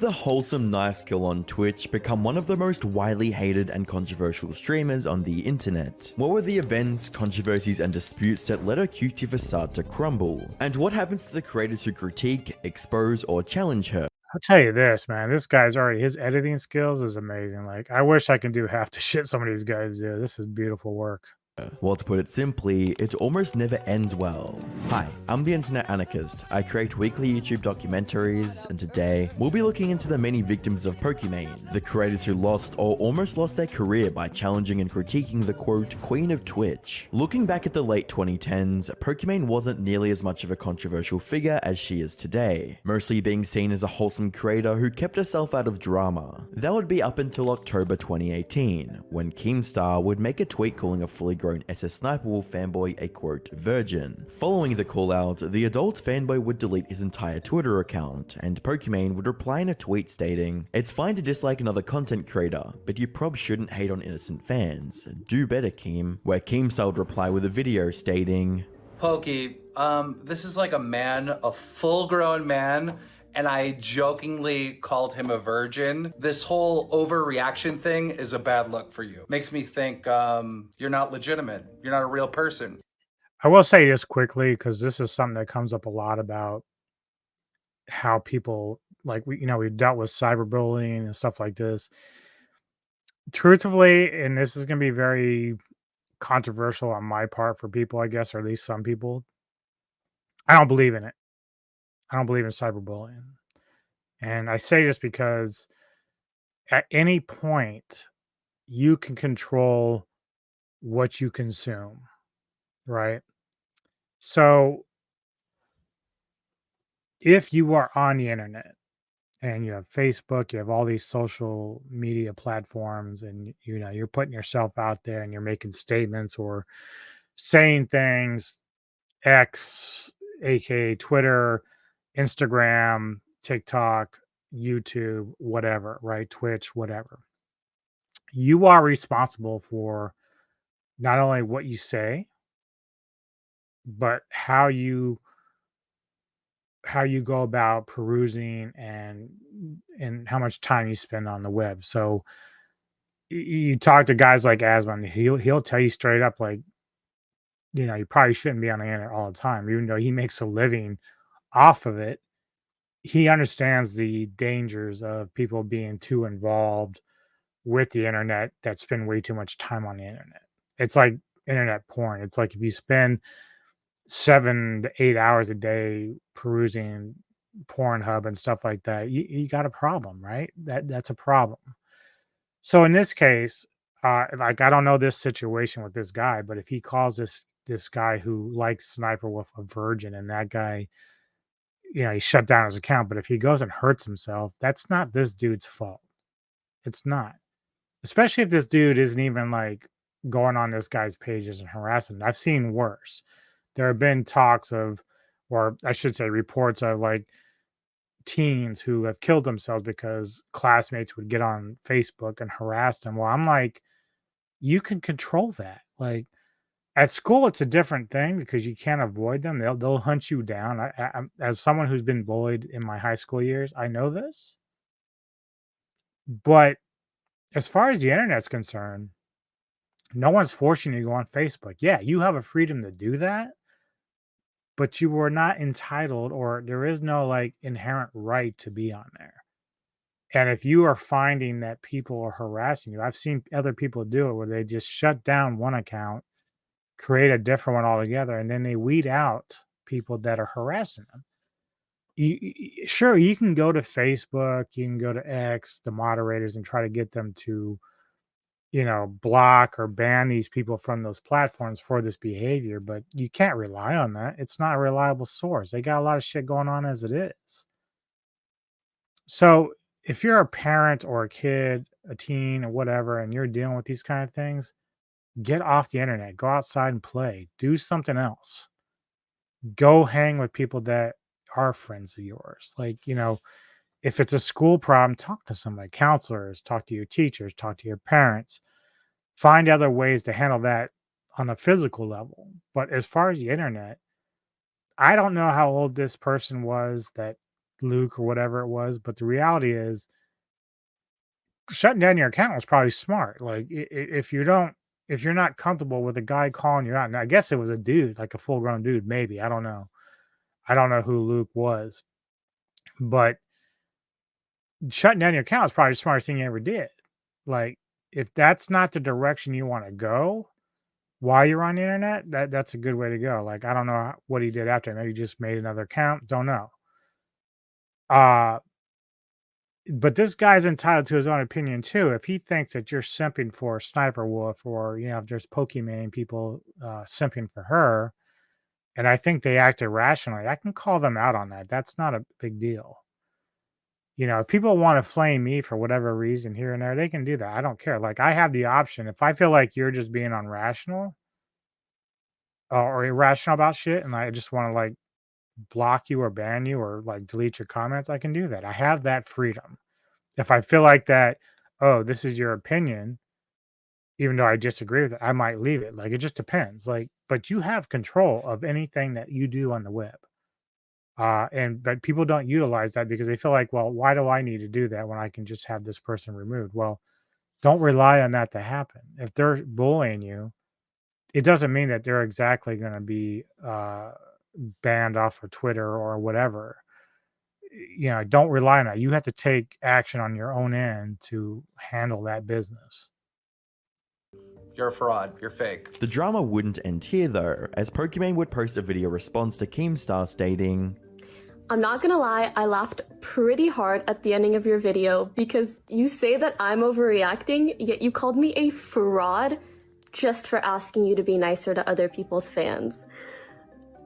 The wholesome nice girl on Twitch become one of the most widely hated and controversial streamers on the internet. What were the events, controversies, and disputes that led her cutie facade to crumble? And what happens to the creators who critique, expose, or challenge her? I'll tell you this, man. This guy's already, his editing skills is amazing. Like, I wish I can do half the shit some of these guys do. This is beautiful work. Well, to put it simply, it almost never ends well. Hi, I'm the Internet Anarchist. I create weekly YouTube documentaries, and today, we'll be looking into the many victims of Pokimane, the creators who lost or almost lost their career by challenging and critiquing the quote, Queen of Twitch. Looking back at the late 2010s, Pokimane wasn't nearly as much of a controversial figure as she is today, mostly being seen as a wholesome creator who kept herself out of drama. That would be up until October 2018, when Keemstar would make a tweet calling a fully grown SS Sniper Wolf fanboy a quote virgin. Following the call out, the adult fanboy would delete his entire Twitter account, and Pokimane would reply in a tweet stating, "It's fine to dislike another content creator, but you prob shouldn't hate on innocent fans. Do better, Keem." Where Keemstar would reply with a video stating, Pokey, this is like a man, a full-grown man, and I jokingly called him a virgin. This whole overreaction thing is a bad look for you. Makes me think you're not legitimate. You're not a real person. I will say this quickly because this is something that comes up a lot about how people, like, we've dealt with cyberbullying and stuff like this. Truthfully, and this is going to be very controversial on my part for people, I guess, or at least some people, I don't believe in it. I don't believe in cyberbullying. And I say this because at any point you can control what you consume, right? So if you are on the internet and you have Facebook, you have all these social media platforms, and you're putting yourself out there and you're making statements or saying things, X, aka Twitter, Instagram, TikTok, YouTube, whatever, right? Twitch, whatever. You are responsible for not only what you say, but how you go about perusing and how much time you spend on the web. So you talk to guys like Asman, he'll tell you straight up, like, you probably shouldn't be on the internet all the time, even though he makes a living off of it. He understands the dangers of people being too involved with the internet that spend way too much time on the internet. It's like internet porn. It's like if you spend 7 to 8 hours a day perusing Pornhub and stuff like that, you got a problem, right? That's a problem. So in this case, like, I don't know this situation with this guy, but if he calls this guy who likes Sniper Wolf a virgin, and that guy, he shut down his account, but if he goes and hurts himself, that's not this dude's fault. It's not. Especially if this dude isn't even, like, going on this guy's pages and harassing him. I've seen worse. There have been talks of, or I should say reports of, like, teens who have killed themselves because classmates would get on Facebook and harass them. Well, I'm like, you can control that. Like, at school, it's a different thing because you can't avoid them. They'll hunt you down. As someone who's been bullied in my high school years, I know this. But as far as the internet's concerned, no one's forcing you to go on Facebook. Yeah, you have a freedom to do that, but you were not entitled, or there is no like inherent right to be on there. And if you are finding that people are harassing you, I've seen other people do it where they just shut down one account, create a different one altogether, and then they weed out people that are harassing them. Sure, you can go to Facebook, you can go to X, the moderators, and try to get them to, block or ban these people from those platforms for this behavior, but you can't rely on that. It's not a reliable source. They got a lot of shit going on as it is. So if you're a parent or a kid, a teen or whatever, and you're dealing with these kind of things, get off the internet, go outside and play, do something else. Go hang with people that are friends of yours. Like, if it's a school problem, talk to somebody, counselors, talk to your teachers, talk to your parents, find other ways to handle that on a physical level. But as far as the internet, I don't know how old this person was, that Luke or whatever it was, but the reality is shutting down your account was probably smart. Like if you're not comfortable with a guy calling you out, and I guess it was a dude, like a full grown dude, maybe. I don't know. I don't know who Luke was, but shutting down your account is probably the smartest thing you ever did. Like, if that's not the direction you want to go while you're on the internet, that's a good way to go. Like, I don't know what he did after. Maybe he just made another account. Don't know. But this guy's entitled to his own opinion too. If he thinks that you're simping for Sniper Wolf, or if there's Pokimane people simping for her, and I think they act irrationally, I can call them out on that. That's not a big deal. If people want to flame me for whatever reason here and there, they can do that. I don't care. Like, I have the option. If I feel like you're just being unrational or irrational about shit, and I just want to like block you or ban you or like delete your comments, I can do that. I have that freedom. If I feel like that, oh, this is your opinion, even though I disagree with it, I might leave it. Like, it just depends. Like, but you have control of anything that you do on the web. But people don't utilize that because they feel like, well, why do I need to do that when I can just have this person removed? Well, don't rely on that to happen. If they're bullying you, it doesn't mean that they're exactly going to be banned off of Twitter or whatever. Don't rely on that. You have to take action on your own end to handle that business. You're a fraud. You're fake. The drama wouldn't end here though, as Pokimane would post a video response to Keemstar stating, I'm not gonna lie, I laughed pretty hard at the ending of your video because you say that I'm overreacting, yet you called me a fraud just for asking you to be nicer to other people's fans.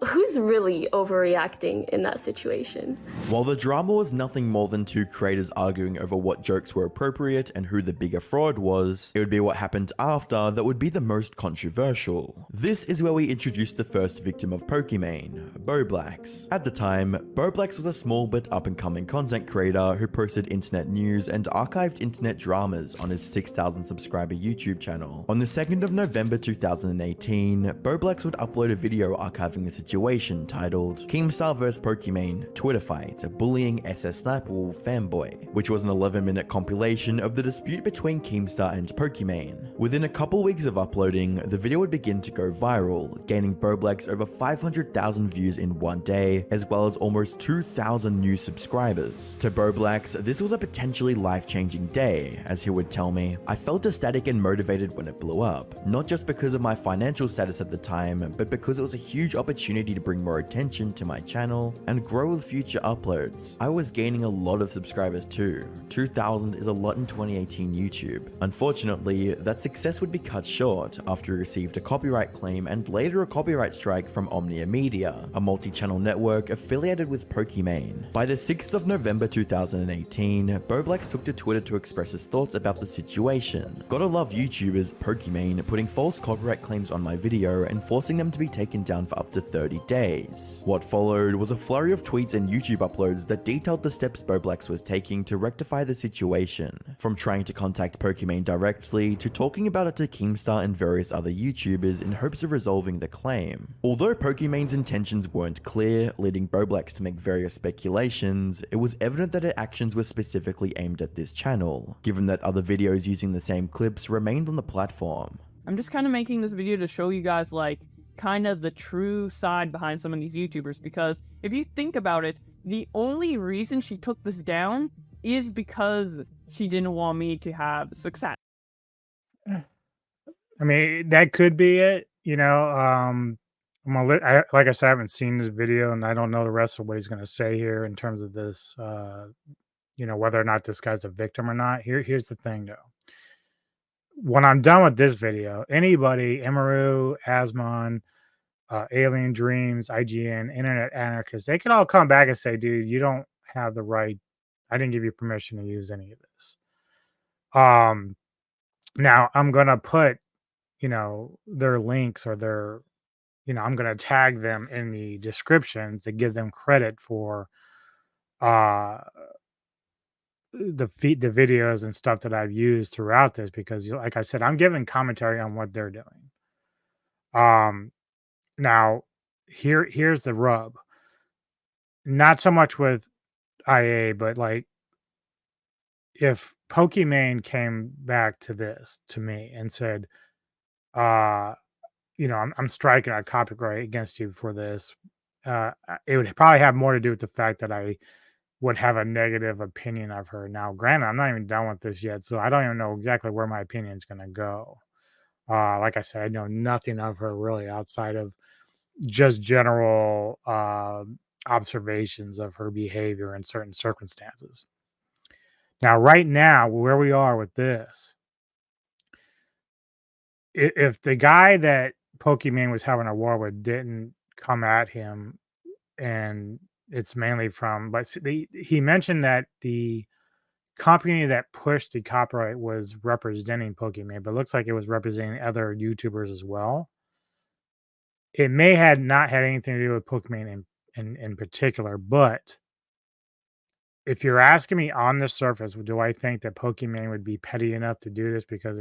Who's really overreacting in that situation? While the drama was nothing more than two creators arguing over what jokes were appropriate and who the bigger fraud was, it would be what happened after that would be the most controversial. This is where we introduced the first victim of Pokimane, Boblax. At the time, Boblax was a small but up-and-coming content creator who posted internet news and archived internet dramas on his 6,000 subscriber YouTube channel. On the 2nd of November 2018, Boblax would upload a video archiving the situation titled Keemstar vs Pokimane Twitter Fight, a bullying SS Sniper Wolf fanboy, which was an 11-minute compilation of the dispute between Keemstar and Pokimane. Within a couple weeks of uploading, the video would begin to go viral, gaining Boblax over 500,000 views in one day, as well as almost 2,000 new subscribers. To Boblax, this was a potentially life-changing day, as he would tell me, I felt ecstatic and motivated when it blew up, not just because of my financial status at the time, but because it was a huge opportunity to bring more attention to my channel and grow with future uploads. I was gaining a lot of subscribers too. 2,000 is a lot in 2018 YouTube. Unfortunately, that success would be cut short after he received a copyright claim and later a copyright strike from Omnia Media, a multi-channel network affiliated with Pokimane. By the 6th of November 2018, Boblax took to Twitter to express his thoughts about the situation. Gotta love YouTubers Pokimane putting false copyright claims on my video and forcing them to be taken down for up to 30 days. What followed was a flurry of tweets and YouTube uploads that detailed the steps Boblax was taking to rectify the situation, from trying to contact Pokimane directly to talking about it to Keemstar and various other YouTubers in hopes of resolving the claim. Although Pokimane's intentions weren't clear, leading Boblax to make various speculations, it was evident that her actions were specifically aimed at this channel, given that other videos using the same clips remained on the platform. I'm just kind of making this video to show you guys, like, kind of the true side behind some of these YouTubers, because if you think about it, the only reason she took this down is because she didn't want me to have success. I mean, that could be it. Like I said, I haven't seen this video, and I don't know the rest of what he's going to say here in terms of this. Whether or not this guy's a victim or not. Here's the thing, though. When I'm done with this video, anybody, Emaru, Asmon, Alien Dreams, IGN, Internet Anarchists, they can all come back and say, dude, you don't have the right. I didn't give you permission to use any of this. Now I'm going to put, their links or their, I'm going to tag them in the description to give them credit for the videos and stuff that I've used throughout this, because like I said, I'm giving commentary on what they're doing. Now here's the rub. Not so much with IA, but like if Pokimane came back to me and said, I'm striking a copyright against you for this, it would probably have more to do with the fact that I would have a negative opinion of her. Now, granted, I'm not even done with this yet, so I don't even know exactly where my opinion is going to go. Like I said, I know nothing of her really outside of just general observations of her behavior in certain circumstances. Now, right now, where we are with this, if the guy that Pokimane was having a war with didn't come at him, and it's mainly from, but he mentioned that the company that pushed the copyright was representing Pokimane, but it looks like it was representing other YouTubers as well. It may have not had anything to do with Pokimane in particular, but if you're asking me on the surface, do I think that Pokimane would be petty enough to do this because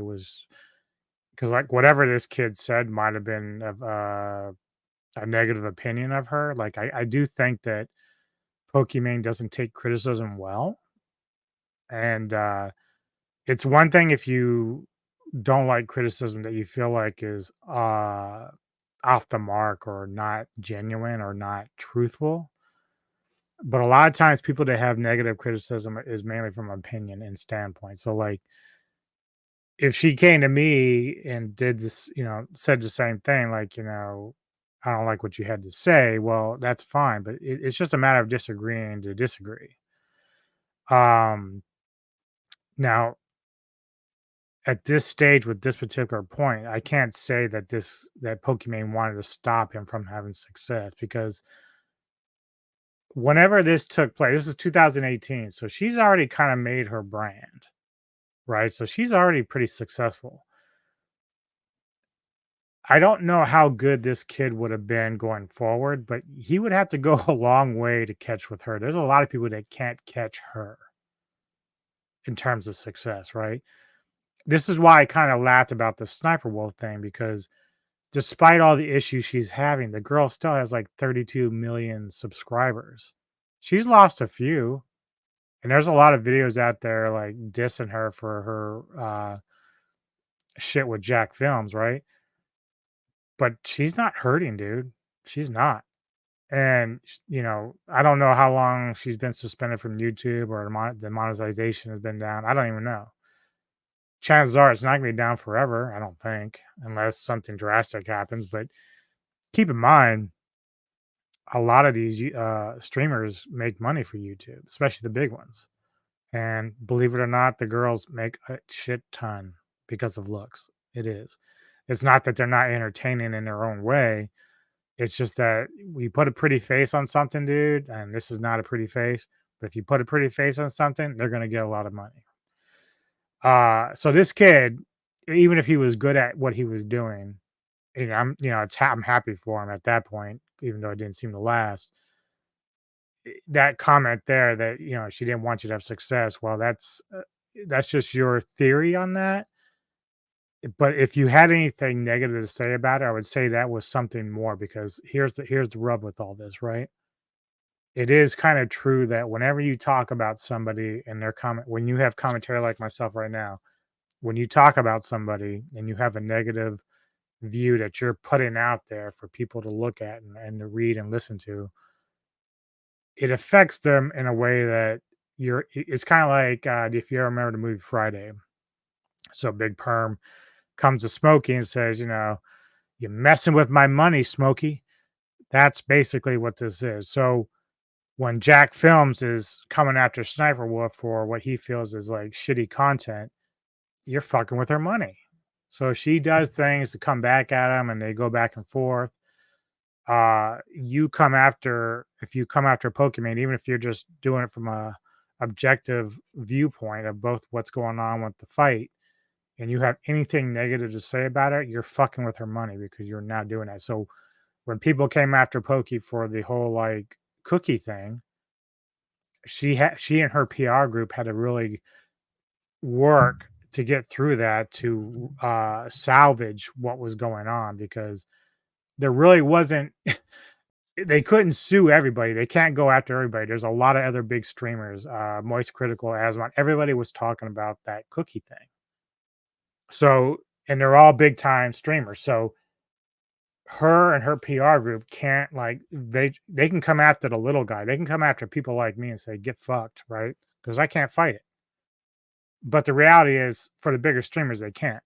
like whatever this kid said might have been of a negative opinion of her. Like I do think that Pokimane doesn't take criticism well. And it's one thing if you don't like criticism that you feel like is off the mark or not genuine or not truthful. But a lot of times people that have negative criticism is mainly from opinion and standpoint. So like if she came to me and did this, said the same thing, like, I don't like what you had to say. Well, that's fine, but it's just a matter of disagreeing to disagree. Now, at this stage with this particular point, I can't say that Pokimane wanted to stop him from having success, because whenever this took place, this is 2018, so she's already kind of made her brand, right? So she's already pretty successful. I don't know how good this kid would have been going forward, but he would have to go a long way to catch with her. There's a lot of people that can't catch her in terms of success, right? This is why I kind of laughed about the Sniper Wolf thing, because despite all the issues she's having, the girl still has like 32 million subscribers. She's lost a few, and there's a lot of videos out there like dissing her for her shit with Jack Films, right? But she's not hurting, dude. She's not. And, I don't know how long she's been suspended from YouTube or the monetization has been down. I don't even know. Chances are it's not going to be down forever, I don't think, unless something drastic happens. But keep in mind, a lot of these streamers make money for YouTube, especially the big ones. And believe it or not, the girls make a shit ton because of looks. It is. It's not that they're not entertaining in their own way. It's just that we put a pretty face on something, dude, and this is not a pretty face. But if you put a pretty face on something, they're going to get a lot of money. So this kid, even if he was good at what he was doing, I'm happy for him at that point, even though it didn't seem to last. That comment there that she didn't want you to have success. Well, that's just your theory on that. But if you had anything negative to say about it, I would say that was something more, because here's the rub with all this, right? It is kind of true that whenever you talk about somebody and their comment, when you have commentary like myself right now, when you talk about somebody and you have a negative view that you're putting out there for people to look at and to read and listen to, it affects them in a way that it's kind of like if you ever remember the movie Friday. So Big Perm comes to Smokey and says, you're messing with my money, Smokey. That's basically what this is. So when Jack Films is coming after Sniper Wolf for what he feels is like shitty content, you're fucking with her money. So she does things to come back at him and they go back and forth. If you come after Pokimane, even if you're just doing it from a objective viewpoint of both what's going on with the fight, and you have anything negative to say about it, you're fucking with her money because you're now doing that. So when people came after Pokey for the whole like cookie thing, she and her PR group had to really work to get through that to salvage what was going on, because there really wasn't they couldn't sue everybody. They can't go after everybody. There's a lot of other big streamers, Moist Critical, Asmon. Everybody was talking about that cookie thing. So, and they're all big time streamers. So her and her PR group can't like they can come after the little guy. They can come after people like me and say, get fucked, right? Because I can't fight it. But the reality is for the bigger streamers, they can't.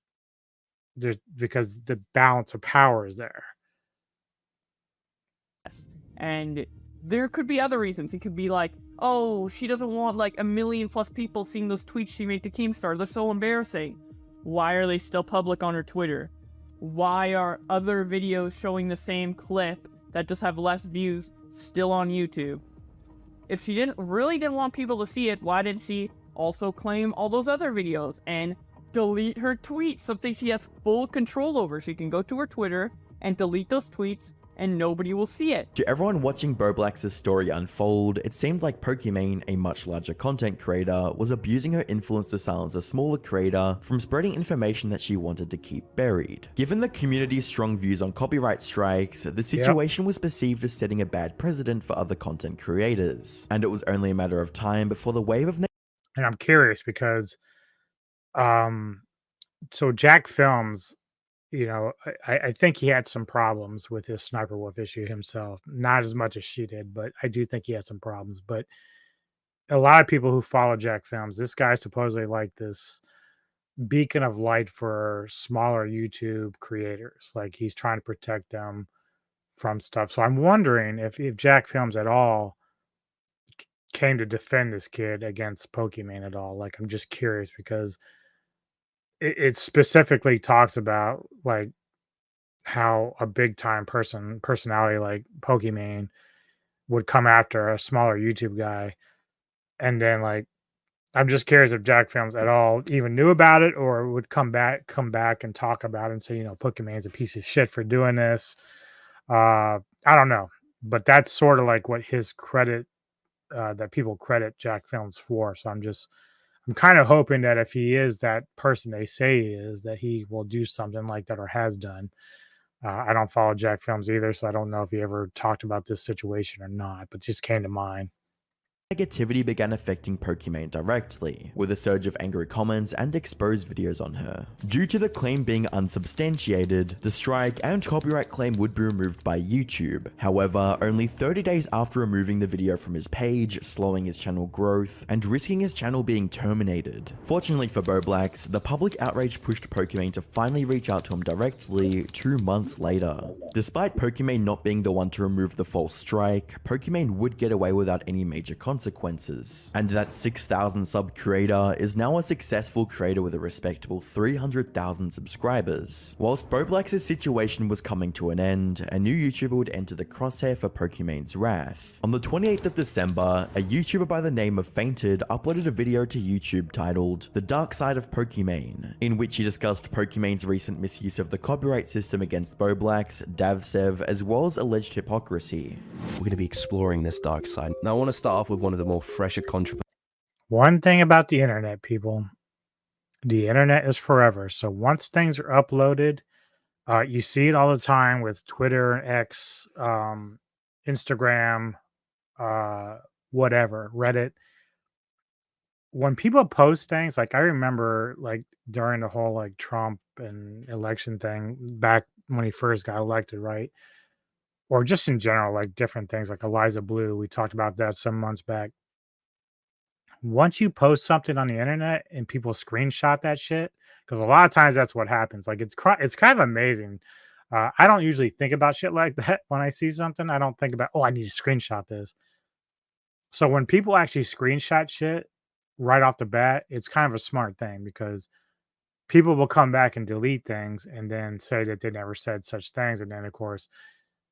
Because the balance of power is there. And there could be other reasons. It could be like, oh, she doesn't want like 1 million plus people seeing those tweets she made to Keemstar. They're so embarrassing. Why are they still public on her Twitter? Why are other videos showing the same clip that just have less views still on YouTube? If she really didn't want people to see it, why didn't she also claim all those other videos and delete her tweets? Something she has full control over. She can go to her Twitter and delete those tweets and nobody will see it. To everyone watching Boblax's story unfold, it seemed like Pokimane, a much larger content creator, was abusing her influence to silence a smaller creator from spreading information that she wanted to keep buried. Given the community's strong views on copyright strikes, the situation was perceived as setting a bad precedent for other content creators, and it was only a matter of time before the wave of... And I'm curious because, so Jack Films, I think he had some problems with his Sniper Wolf issue himself. Not as much as she did, but I do think he had some problems. But a lot of people who follow Jack Films, this guy's supposedly like this beacon of light for smaller YouTube creators. Like he's trying to protect them from stuff. So I'm wondering if Jack Films at all came to defend this kid against Pokimane at all. Like I'm just curious because it specifically talks about like how a big time personality like Pokimane would come after a smaller YouTube guy. And then like I'm just curious if Jack Films at all even knew about it or would come back and talk about it and say, Pokimane's a piece of shit for doing this. I don't know. But that's sort of like what his credit that people credit Jack Films for. So I'm kind of hoping that if he is that person they say he is, that he will do something like that or has done. I don't follow Jack Films either, so I don't know if he ever talked about this situation or not, but just came to mind. Negativity began affecting Pokimane directly, with a surge of angry comments and exposed videos on her. Due to the claim being unsubstantiated, the strike and copyright claim would be removed by YouTube. However, only 30 days after removing the video from his page, slowing his channel growth, and risking his channel being terminated. Fortunately for Boblax, the public outrage pushed Pokimane to finally reach out to him directly 2 months later. Despite Pokimane not being the one to remove the false strike, Pokimane would get away without any major consequences. And that 6,000 sub creator is now a successful creator with a respectable 300,000 subscribers. Whilst Boblax's situation was coming to an end, a new YouTuber would enter the crosshair for Pokimane's wrath. On the 28th of December, a YouTuber by the name of Fainted uploaded a video to YouTube titled The Dark Side of Pokimane, in which he discussed Pokimane's recent misuse of the copyright system against Boblax, Davsev, as well as alleged hypocrisy. We're going to be exploring this dark side. Now I want to start off with one of the more fresher controversies. One thing about the internet, people, the internet is forever. So once things are uploaded, you see it all the time with Twitter and X, Instagram, whatever, Reddit. When people post things, like I remember like during the whole like Trump and election thing back when he first got elected, right? Or just in general, like different things like Eliza Blue. We talked about that some months back. Once you post something on the internet and people screenshot that shit, because a lot of times that's what happens. Like it's kind of amazing. I don't usually think about shit like that when I see something. I don't think about, oh, I need to screenshot this. So when people actually screenshot shit right off the bat, it's kind of a smart thing because people will come back and delete things and then say that they never said such things. And then, of course,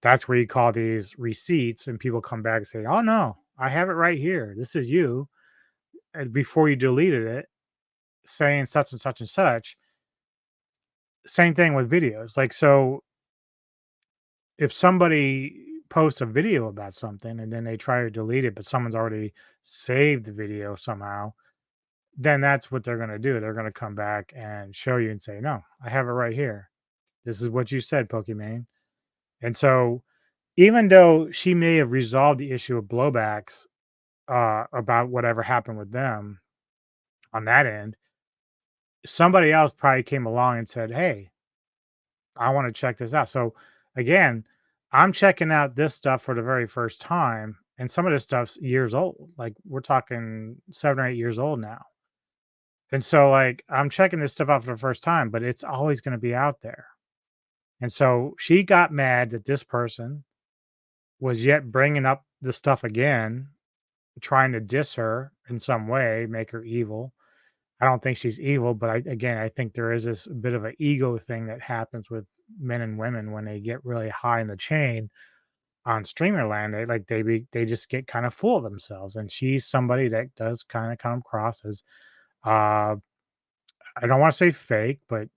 that's where you call these receipts and people come back and say, oh, no, I have it right here. This is you. And before you deleted it, saying such and such and such. Same thing with videos. Like, so if somebody posts a video about something and then they try to delete it, but someone's already saved the video somehow, then that's what they're going to do. They're going to come back and show you and say, no, I have it right here. This is what you said, Pokimane. And so even though she may have resolved the issue of blowbacks about whatever happened with them on that end, somebody else probably came along and said, hey, I want to check this out. So again, I'm checking out this stuff for the very first time. And some of this stuff's years old. Like we're talking 7 or 8 years old now. And so like I'm checking this stuff out for the first time, but it's always going to be out there. And so she got mad that this person was yet bringing up the stuff again, trying to diss her in some way, make her evil. I don't think she's evil, but I think there is this bit of an ego thing that happens with men and women when they get really high in the chain on streamer land. They just get kind of full of themselves, and she's somebody that does kind of come across as I don't want to say fake, but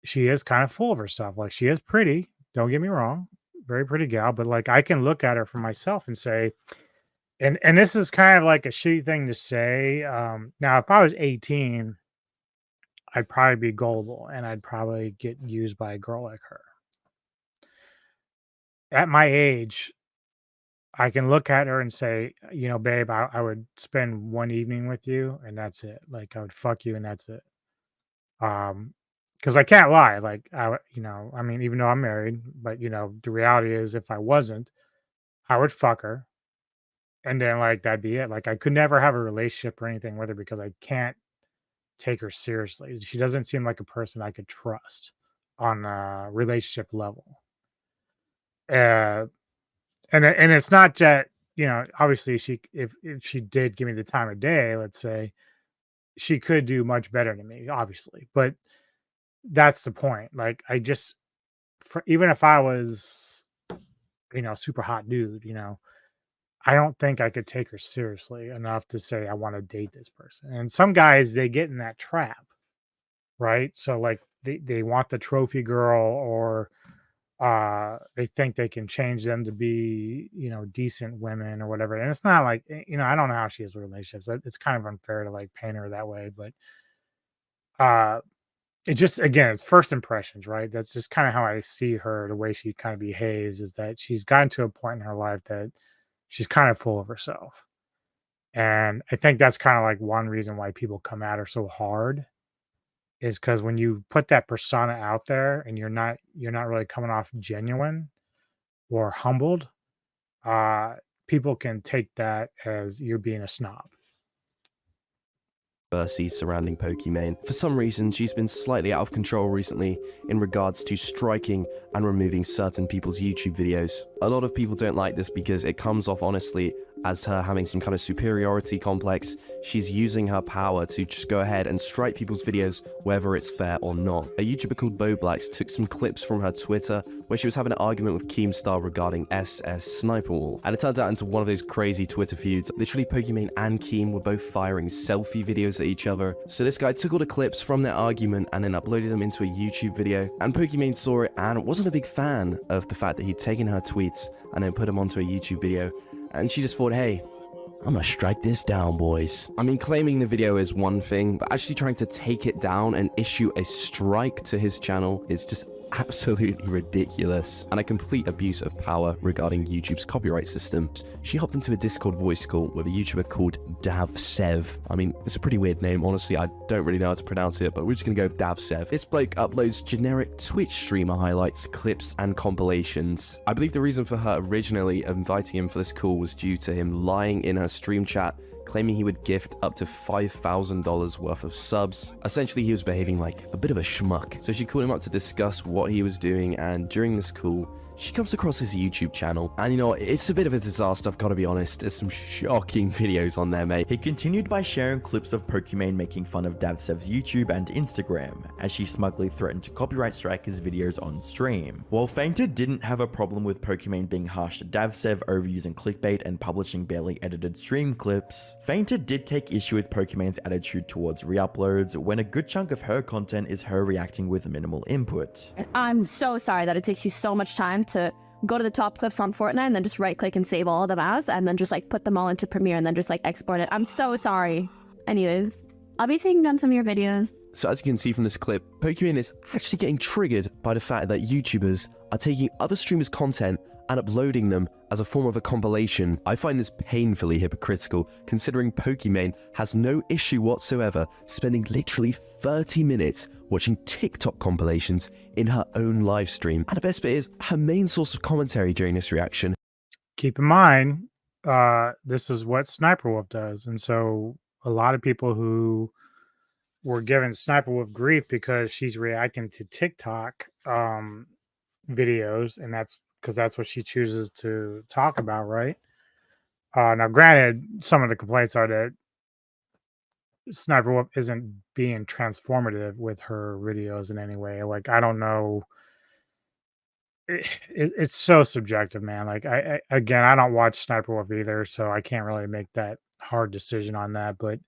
she is kind of full of herself. Like she is pretty, don't get me wrong, very pretty gal, but like I can look at her for myself and say, and this is kind of like a shitty thing to say. Now, if I was 18, I'd probably be gullible and I'd probably get used by a girl like her. At my age, I can look at her and say, you know, babe, I would spend one evening with you and that's it. Like I would fuck you and that's it. Because I can't lie. Like I mean, even though I'm married, but the reality is if I wasn't, I would fuck her. And then like that'd be it. Like I could never have a relationship or anything with her because I can't take her seriously. She doesn't seem like a person I could trust on a relationship level. And it's not that, obviously if she did give me the time of day, let's say, she could do much better than me, obviously. But that's the point. Like even if I was, super hot dude, I don't think I could take her seriously enough to say I want to date this person. And some guys, they get in that trap, right? So like they want the trophy girl, or they think they can change them to be, decent women or whatever. And it's not like, I don't know how she is with relationships. It's kind of unfair to like paint her that way, but it just, again, it's first impressions, right? That's just kind of how I see her, the way she kind of behaves, is that she's gotten to a point in her life that she's kind of full of herself. And I think that's kind of like one reason why people come at her so hard, is because when you put that persona out there and you're not really coming off genuine or humbled, people can take that as you're being a snob. Surrounding Pokimane. For some reason, she's been slightly out of control recently in regards to striking and removing certain people's YouTube videos. A lot of people don't like this because it comes off honestly as her having some kind of superiority complex. She's using her power to just go ahead and strike people's videos whether it's fair or not. A YouTuber called BoBlacks took some clips from her Twitter where she was having an argument with Keemstar regarding SS Sniper Wolf, and it turned out into one of those crazy Twitter feuds. Literally, Pokimane and Keem were both firing selfie videos at each other. So this guy took all the clips from their argument and then uploaded them into a YouTube video, and Pokimane saw it and wasn't a big fan of the fact that he'd taken her tweets and then put them onto a YouTube video. And she just thought, hey, I'm gonna strike this down, boys. I mean, claiming the video is one thing, but actually trying to take it down and issue a strike to his channel is just absolutely ridiculous and a complete abuse of power regarding YouTube's copyright systems. She hopped into a Discord voice call with a YouTuber called DavSev. I mean, it's a pretty weird name. Honestly, I don't really know how to pronounce it, but we're just gonna go with DavSev. This bloke uploads generic Twitch streamer highlights, clips, and compilations. I believe the reason for her originally inviting him for this call was due to him lying in her stream chat, claiming he would gift up to $5,000 worth of subs. Essentially, he was behaving like a bit of a schmuck. So she called him up to discuss what he was doing, and during this call, she comes across his YouTube channel. And you know, it's a bit of a disaster, I've got to be honest. There's some shocking videos on there, mate. He continued by sharing clips of Pokimane making fun of DavSev's YouTube and Instagram, as she smugly threatened to copyright strike his videos on stream. While Fainted didn't have a problem with Pokimane being harsh to DavSev over using clickbait and publishing barely edited stream clips, Fainted did take issue with Pokimane's attitude towards re-uploads when a good chunk of her content is her reacting with minimal input. I'm so sorry that it takes you so much time to go to the top clips on Fortnite and then just right click and save all of them as, and then just like put them all into Premiere and then just like export it. I'm so sorry. Anyways, I'll be taking down some of your videos. So as you can see from this clip, Pokimane is actually getting triggered by the fact that YouTubers are taking other streamers' content and uploading them as a form of a compilation. I find this painfully hypocritical, considering Pokimane has no issue whatsoever spending literally 30 minutes watching TikTok compilations in her own live stream. And the best bit is her main source of commentary during this reaction. Keep in mind, this is what Sniper Wolf does. And so a lot of people who were giving Sniper Wolf grief because she's reacting to TikTok videos, and that's because that's what she chooses to talk about, right? Now, granted, some of the complaints are that Sniper Wolf isn't being transformative with her videos in any way. Like, I don't know. It's so subjective, man. Like, again, I don't watch Sniper Wolf either, so I can't really make that hard decision on that. But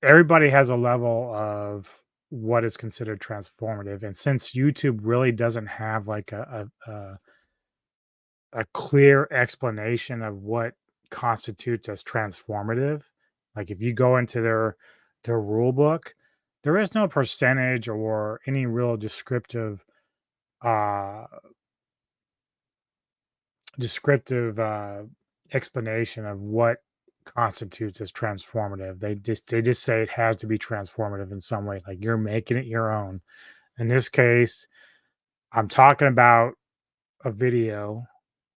everybody has a level of what is considered transformative, and since YouTube really doesn't have like a clear explanation of what constitutes as transformative, like if you go into their rule book, there is no percentage or any real descriptive explanation of what constitutes as transformative. They just say it has to be transformative in some way, like you're making it your own. In this case, I'm talking about a video,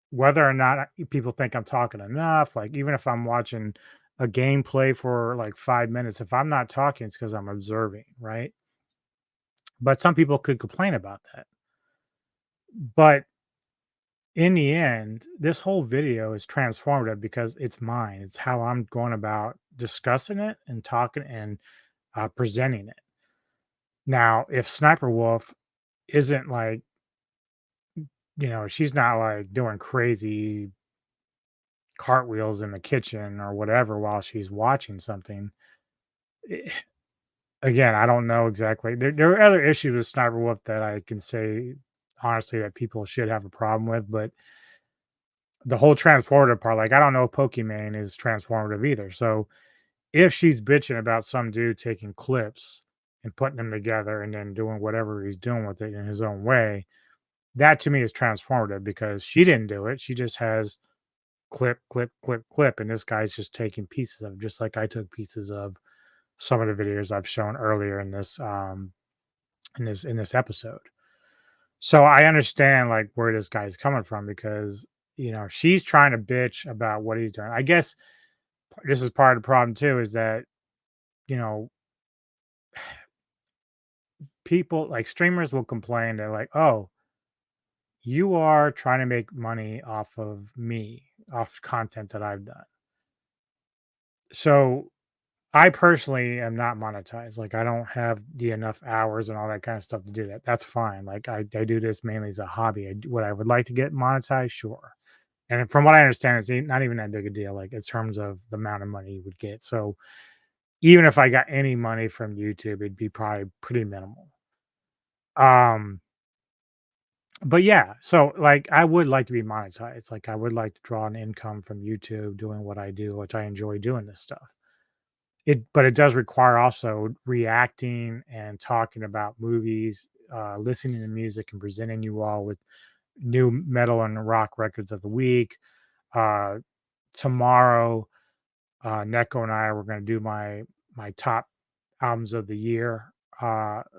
whether or not people think I'm talking enough. Like, even if I'm watching a gameplay for like 5 minutes, if I'm not talking, it's because I'm observing, right? But some people could complain about that. But in the end, this whole video is transformative because it's mine. It's how I'm going about discussing it and talking and presenting it. Now, if Sniper Wolf isn't like, she's not like doing crazy cartwheels in the kitchen or whatever while she's watching something. Again, I don't know exactly. There are other issues with Sniper Wolf that I can say honestly that people should have a problem with, but the whole transformative part, like, I don't know if Pokimane is transformative either. So if she's bitching about some dude taking clips and putting them together and then doing whatever he's doing with it in his own way, that to me is transformative because she didn't do it. She just has clip, clip, clip, clip, and this guy's just taking pieces of it, just like I took pieces of some of the videos I've shown earlier in this episode. So I understand like where this guy's coming from because she's trying to bitch about what he's doing. I guess this is part of the problem too, is that people like streamers will complain. They're like, oh, you are trying to make money off of me, off content that I've done. So I personally am not monetized. Like, I don't have the enough hours and all that kind of stuff to do that. That's fine. Like, I do this mainly as a hobby. What I would like to get monetized, sure. And from what I understand, it's not even that big a deal, like in terms of the amount of money you would get. So even if I got any money from YouTube, it'd be probably pretty minimal. But yeah, so like I would like to be monetized. Like, I would like to draw an income from YouTube doing what I do, which I enjoy doing this stuff. But it does require also reacting and talking about movies listening to music and presenting you all with new metal and rock records of the week. Tomorrow, Neko and I were going to do my top albums of the year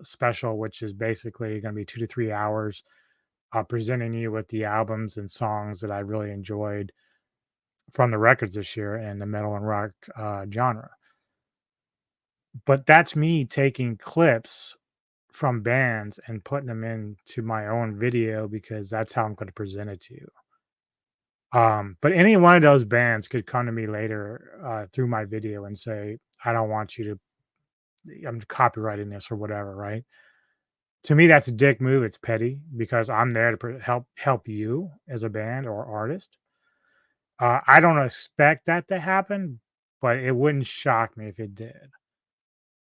special, which is basically going to be 2 to 3 hours, presenting you with the albums and songs that I really enjoyed from the records this year in the metal and rock genre. But that's me taking clips from bands and putting them into my own video because that's how I'm going to present it to you. But any one of those bands could come to me later through my video and say, I don't want you to, I'm copyrighting this or whatever, right? To me, that's a dick move. It's petty because I'm there to help you as a band or artist. I don't expect that to happen, but it wouldn't shock me if it did.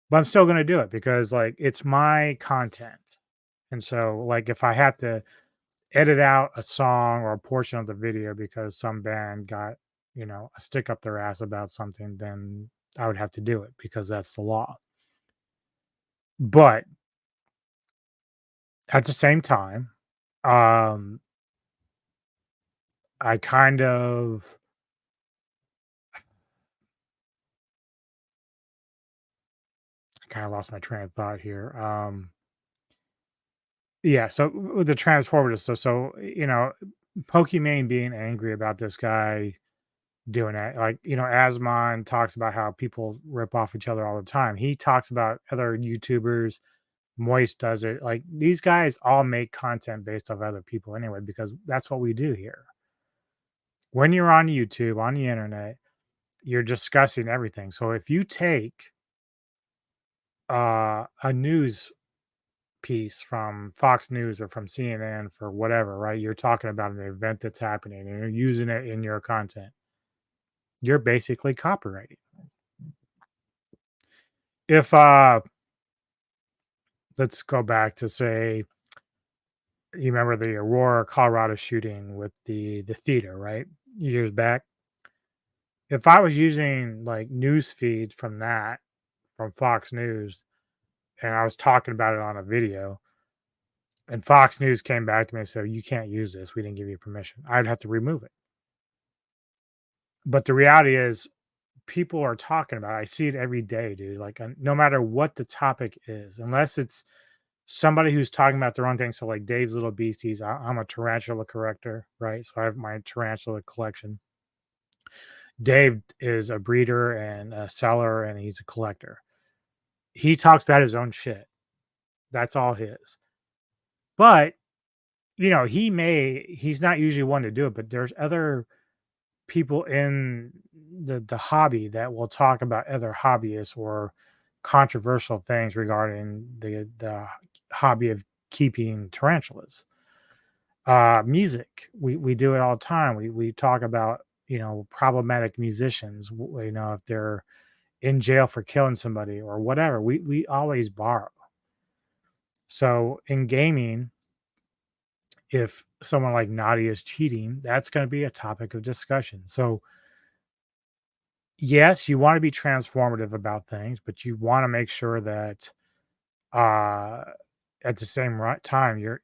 But I'm still going to do it because like it's my content. And so like if I have to edit out a song or a portion of the video because some band got, a stick up their ass about something, then I would have to do it because that's the law. But at the same time, I kind of lost my train of thought here. Yeah, so with the transformative, so Pokimane being angry about this guy doing that, like Asmon talks about how people rip off each other all the time. He talks about other YouTubers. Moist does it. Like these guys all make content based off other people anyway, because that's what we do here. When you're on YouTube, on the internet, you're discussing everything. So if you take a news piece from Fox News or from CNN for whatever, right? You're talking about an event that's happening and you're using it in your content. You're basically copyrighting. If let's go back to say you remember the Aurora, Colorado shooting with the theater, right? Years back. If I was using like news feeds from that from Fox News and I was talking about it on a video and Fox News came back to me and said, you can't use this. We didn't give you permission. I'd have to remove it. But the reality is people are talking about it. I see it every day, dude. Like no matter what the topic is, unless it's somebody who's talking about their own thing. So like Dave's Little Beasties, I'm a tarantula collector, right? So I have my tarantula collection. Dave is a breeder and a seller and he's a collector. He talks about his own shit. That's all his. But, he's not usually one to do it, but there's other people in the hobby that will talk about other hobbyists or controversial things regarding the hobby of keeping tarantulas. Music, we do it all the time. We talk about problematic musicians. If they're in jail for killing somebody or whatever, we always borrow. So in gaming, if someone like Naughty is cheating, that's going to be a topic of discussion. So yes, you want to be transformative about things, but you want to make sure that at the same time,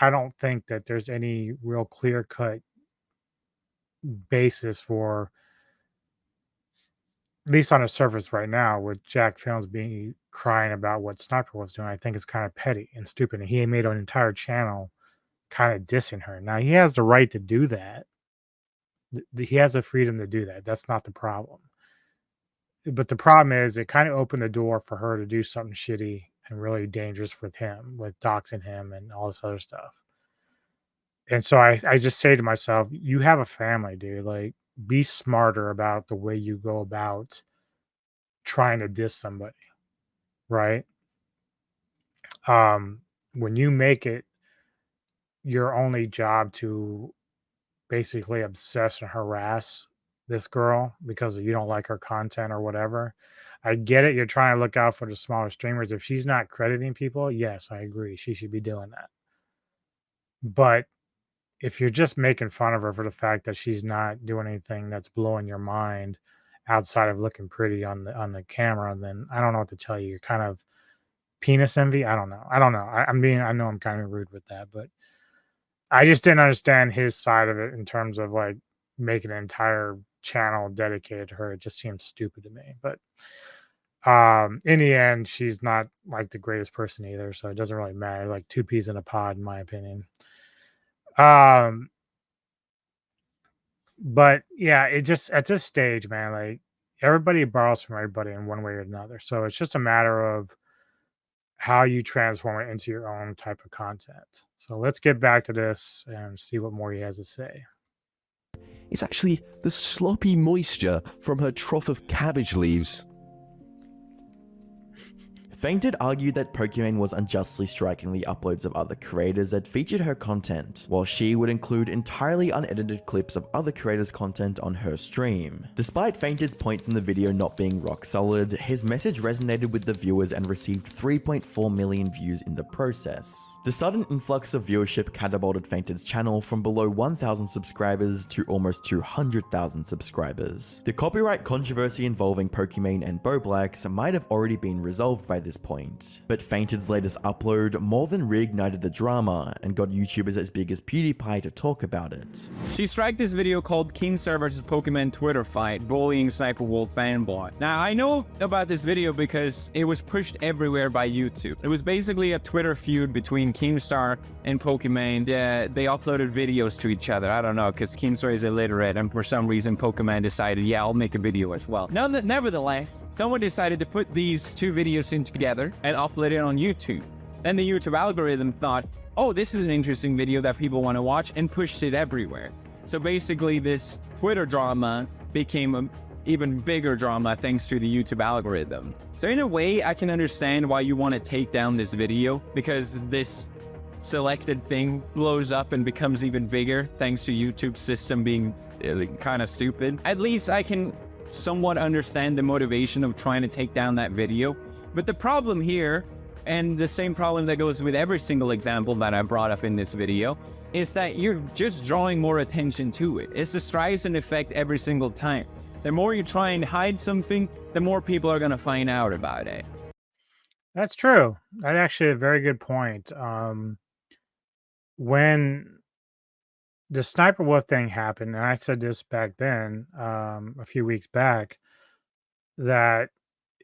I don't think that there's any real clear cut basis for, at least on the surface right now, with Jack Films being crying about what Sniper was doing. I think it's kind of petty and stupid. And he made an entire channel kind of dissing her. Now he has the right to do that. He has the freedom to do that. That's not the problem. But the problem is it kind of opened the door for her to do something shitty and really dangerous with him, with doxing him and all this other stuff. And so I just say to myself, you have a family, dude. Like, be smarter about the way you go about trying to diss somebody, right? When you make it your only job to basically obsess and harass this girl because you don't like her content or whatever, I get it. You're trying to look out for the smaller streamers. If she's not crediting people, yes, I agree. She should be doing that. But if you're just making fun of her for the fact that she's not doing anything that's blowing your mind outside of looking pretty on the camera, then I don't know what to tell you. You're kind of penis envy. I don't know. I know I'm kind of rude with that, but I just didn't understand his side of it in terms of like making an entire channel dedicated to her. It just seems stupid to me. But in the end, she's not like the greatest person either, so it doesn't really matter. Like two peas in a pod, in my opinion. But yeah, it just at this stage, man, like everybody borrows from everybody in one way or another. So it's just a matter of how you transform it into your own type of content. So let's get back to this and see what more he has to say. It's actually the sloppy moisture from her trough of cabbage leaves. Fainted argued that Pokimane was unjustly striking the uploads of other creators that featured her content, while she would include entirely unedited clips of other creators' content on her stream. Despite Fainted's points in the video not being rock solid, his message resonated with the viewers and received 3.4 million views in the process. The sudden influx of viewership catapulted Fainted's channel from below 1,000 subscribers to almost 200,000 subscribers. The copyright controversy involving Pokimane and Boblax might have already been resolved by this point, but Fainted's latest upload more than reignited the drama and got YouTubers as big as PewDiePie to talk about it. She struck this video called Keemstar vs Pokimane Twitter fight, bullying Sniper Wolf fanboy. Now I know about this video because it was pushed everywhere by YouTube. It was basically a Twitter feud between Keemstar and Pokimane. They uploaded videos to each other. I don't know, because Keemstar is illiterate and for some reason Pokimane decided, yeah, I'll make a video as well. Nevertheless, someone decided to put these two videos together and upload it on YouTube. Then the YouTube algorithm thought, oh, this is an interesting video that people want to watch, and pushed it everywhere. So basically this Twitter drama became an even bigger drama thanks to the YouTube algorithm. So in a way, I can understand why you want to take down this video, because this selected thing blows up and becomes even bigger thanks to YouTube's system being kind of stupid. At least I can somewhat understand the motivation of trying to take down that video. But the problem here, and the same problem that goes with every single example that I brought up in this video, is that you're just drawing more attention to it. It's the Streisand effect every single time. The more you try and hide something, the more people are going to find out about it. That's true. That's actually a very good point. When the Sniper Wolf thing happened, and I said this back then, a few weeks back, that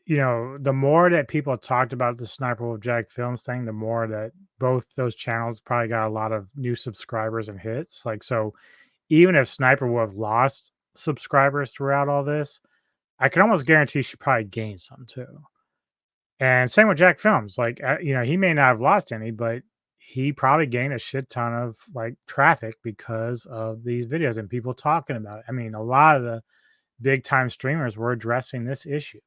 the more that people talked about the Sniper Wolf Jack Films thing, the more that both those channels probably got a lot of new subscribers and hits. Like, so even if Sniper Wolf lost subscribers throughout all this, I can almost guarantee she probably gained some too. And same with Jack Films. Like, he may not have lost any, but he probably gained a shit ton of like traffic because of these videos and people talking about it. I mean, a lot of the big time streamers were addressing this issue.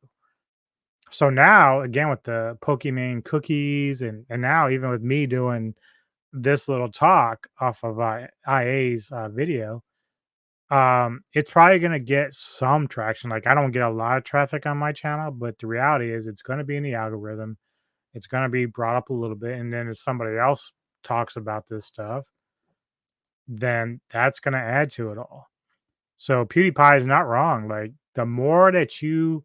So now, again, with the Pokimane cookies and now even with me doing this little talk off of IA's video, it's probably going to get some traction. Like, I don't get a lot of traffic on my channel, but the reality is it's going to be in the algorithm. It's going to be brought up a little bit. And then if somebody else talks about this stuff, then that's going to add to it all. So PewDiePie is not wrong. Like, the more that you,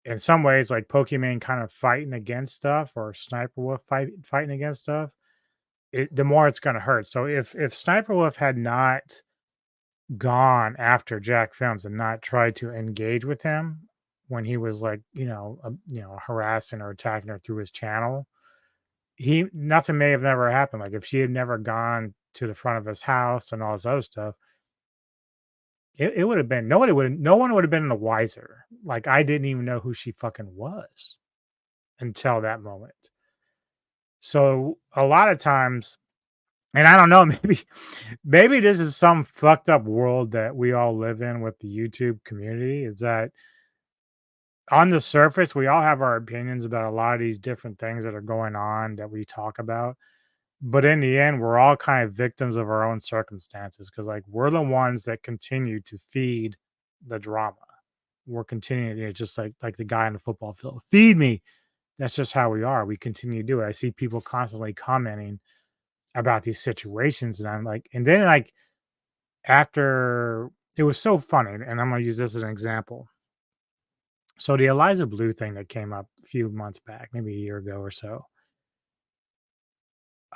in some ways, like Pokimane kind of fighting against stuff, or Sniper Wolf fighting against stuff, the more it's going to hurt. So if Sniper Wolf had not gone after Jack Films and not tried to engage with him when he was like, harassing or attacking her through his channel, nothing may have never happened. Like, if she had never gone to the front of his house and all this other stuff, it would have been, no one would have been in the wiser. Like, I didn't even know who she fucking was until that moment. So a lot of times, and I don't know, maybe this is some fucked up world that we all live in with the YouTube community, is that on the surface, we all have our opinions about a lot of these different things that are going on that we talk about. But in the end, we're all kind of victims of our own circumstances, because like, we're the ones that continue to feed the drama. We're continuing, just like the guy on the football field, feed me. That's just how we are. We continue to do it. I see people constantly commenting about these situations, and I'm like, and then like, after, it was so funny, and I'm gonna use this as an example. So the Eliza Blue thing that came up a few months back, maybe a year ago or so,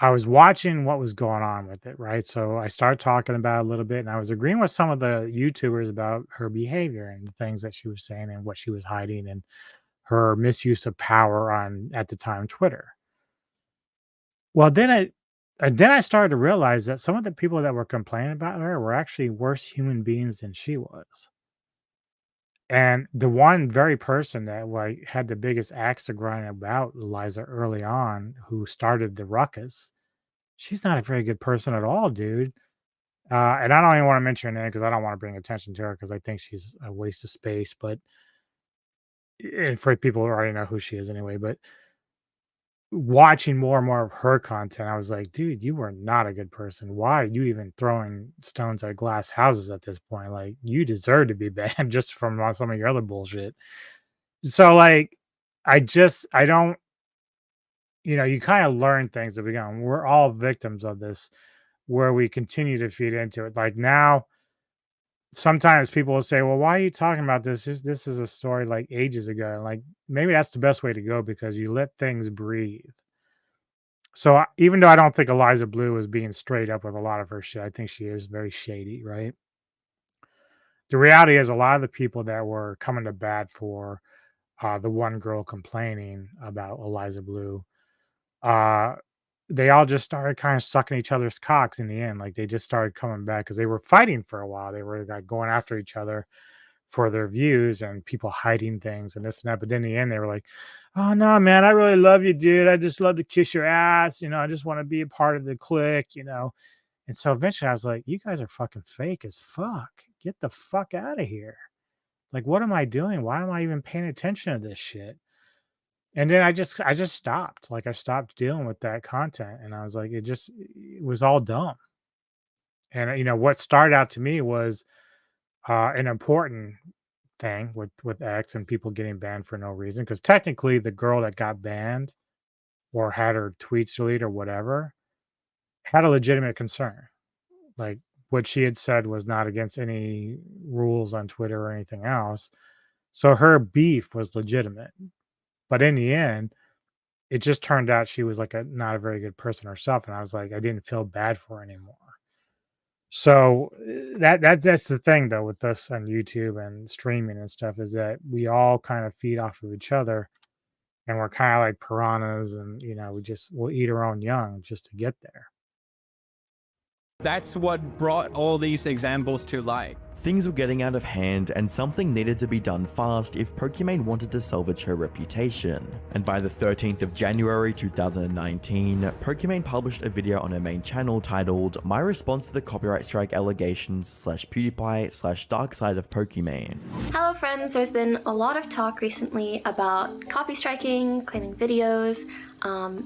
I was watching what was going on with it, right? So I started talking about it a little bit, and I was agreeing with some of the YouTubers about her behavior and the things that she was saying and what she was hiding and her misuse of power on, at the time, Twitter. Well, then I started to realize that some of the people that were complaining about her were actually worse human beings than she was. And the one very person that like had the biggest axe to grind about Eliza early on, who started the ruckus, she's not a very good person at all, dude. And I don't even want to mention her name because I don't want to bring attention to her because I think she's a waste of space. But and for people who already know who she is anyway, but watching more and more of her content, I was like, dude, you are not a good person. Why are you even throwing stones at glass houses at this point? Like, you deserve to be banned just from some of your other bullshit. So, like, I don't, you kind of learn things that we're all victims of this where we continue to feed into it. Like, now, sometimes people will say, well, why are you talking about this? This is a story like ages ago. Like, maybe that's the best way to go because you let things breathe. So even though I don't think Eliza Blue is being straight up with a lot of her shit, I think she is very shady, right? The reality is a lot of the people that were coming to bat for the one girl complaining about Eliza Blue, uh, they all just started kind of sucking each other's cocks in the end. Like, they just started coming back because they were fighting for a while. They were like going after each other for their views and people hiding things and this and that. But then in the end, they were like, oh, no, man, I really love you, dude. I just love to kiss your ass. I just want to be a part of the clique. And so eventually I was like, you guys are fucking fake as fuck. Get the fuck out of here. Like, what am I doing? Why am I even paying attention to this shit? And then I just stopped. Like, I stopped dealing with that content. And I was like, it was all dumb. And, what started out to me was an important thing with X and people getting banned for no reason. Because technically, the girl that got banned or had her tweets deleted or whatever had a legitimate concern. Like, what she had said was not against any rules on Twitter or anything else. So her beef was legitimate. But in the end, it just turned out she was like not a very good person herself. And I was like, I didn't feel bad for her anymore. So that's the thing though with us on YouTube and streaming and stuff, is that we all kind of feed off of each other, and we're kind of like piranhas, and we'll eat our own young just to get there. That's what brought all these examples to light. Things were getting out of hand, and something needed to be done fast if Pokimane wanted to salvage her reputation. And by the 13th of January 2019, Pokimane published a video on her main channel titled My Response to the Copyright Strike Allegations / Dark Side of Pokimane. Hello friends, there's been a lot of talk recently about copy striking, claiming videos,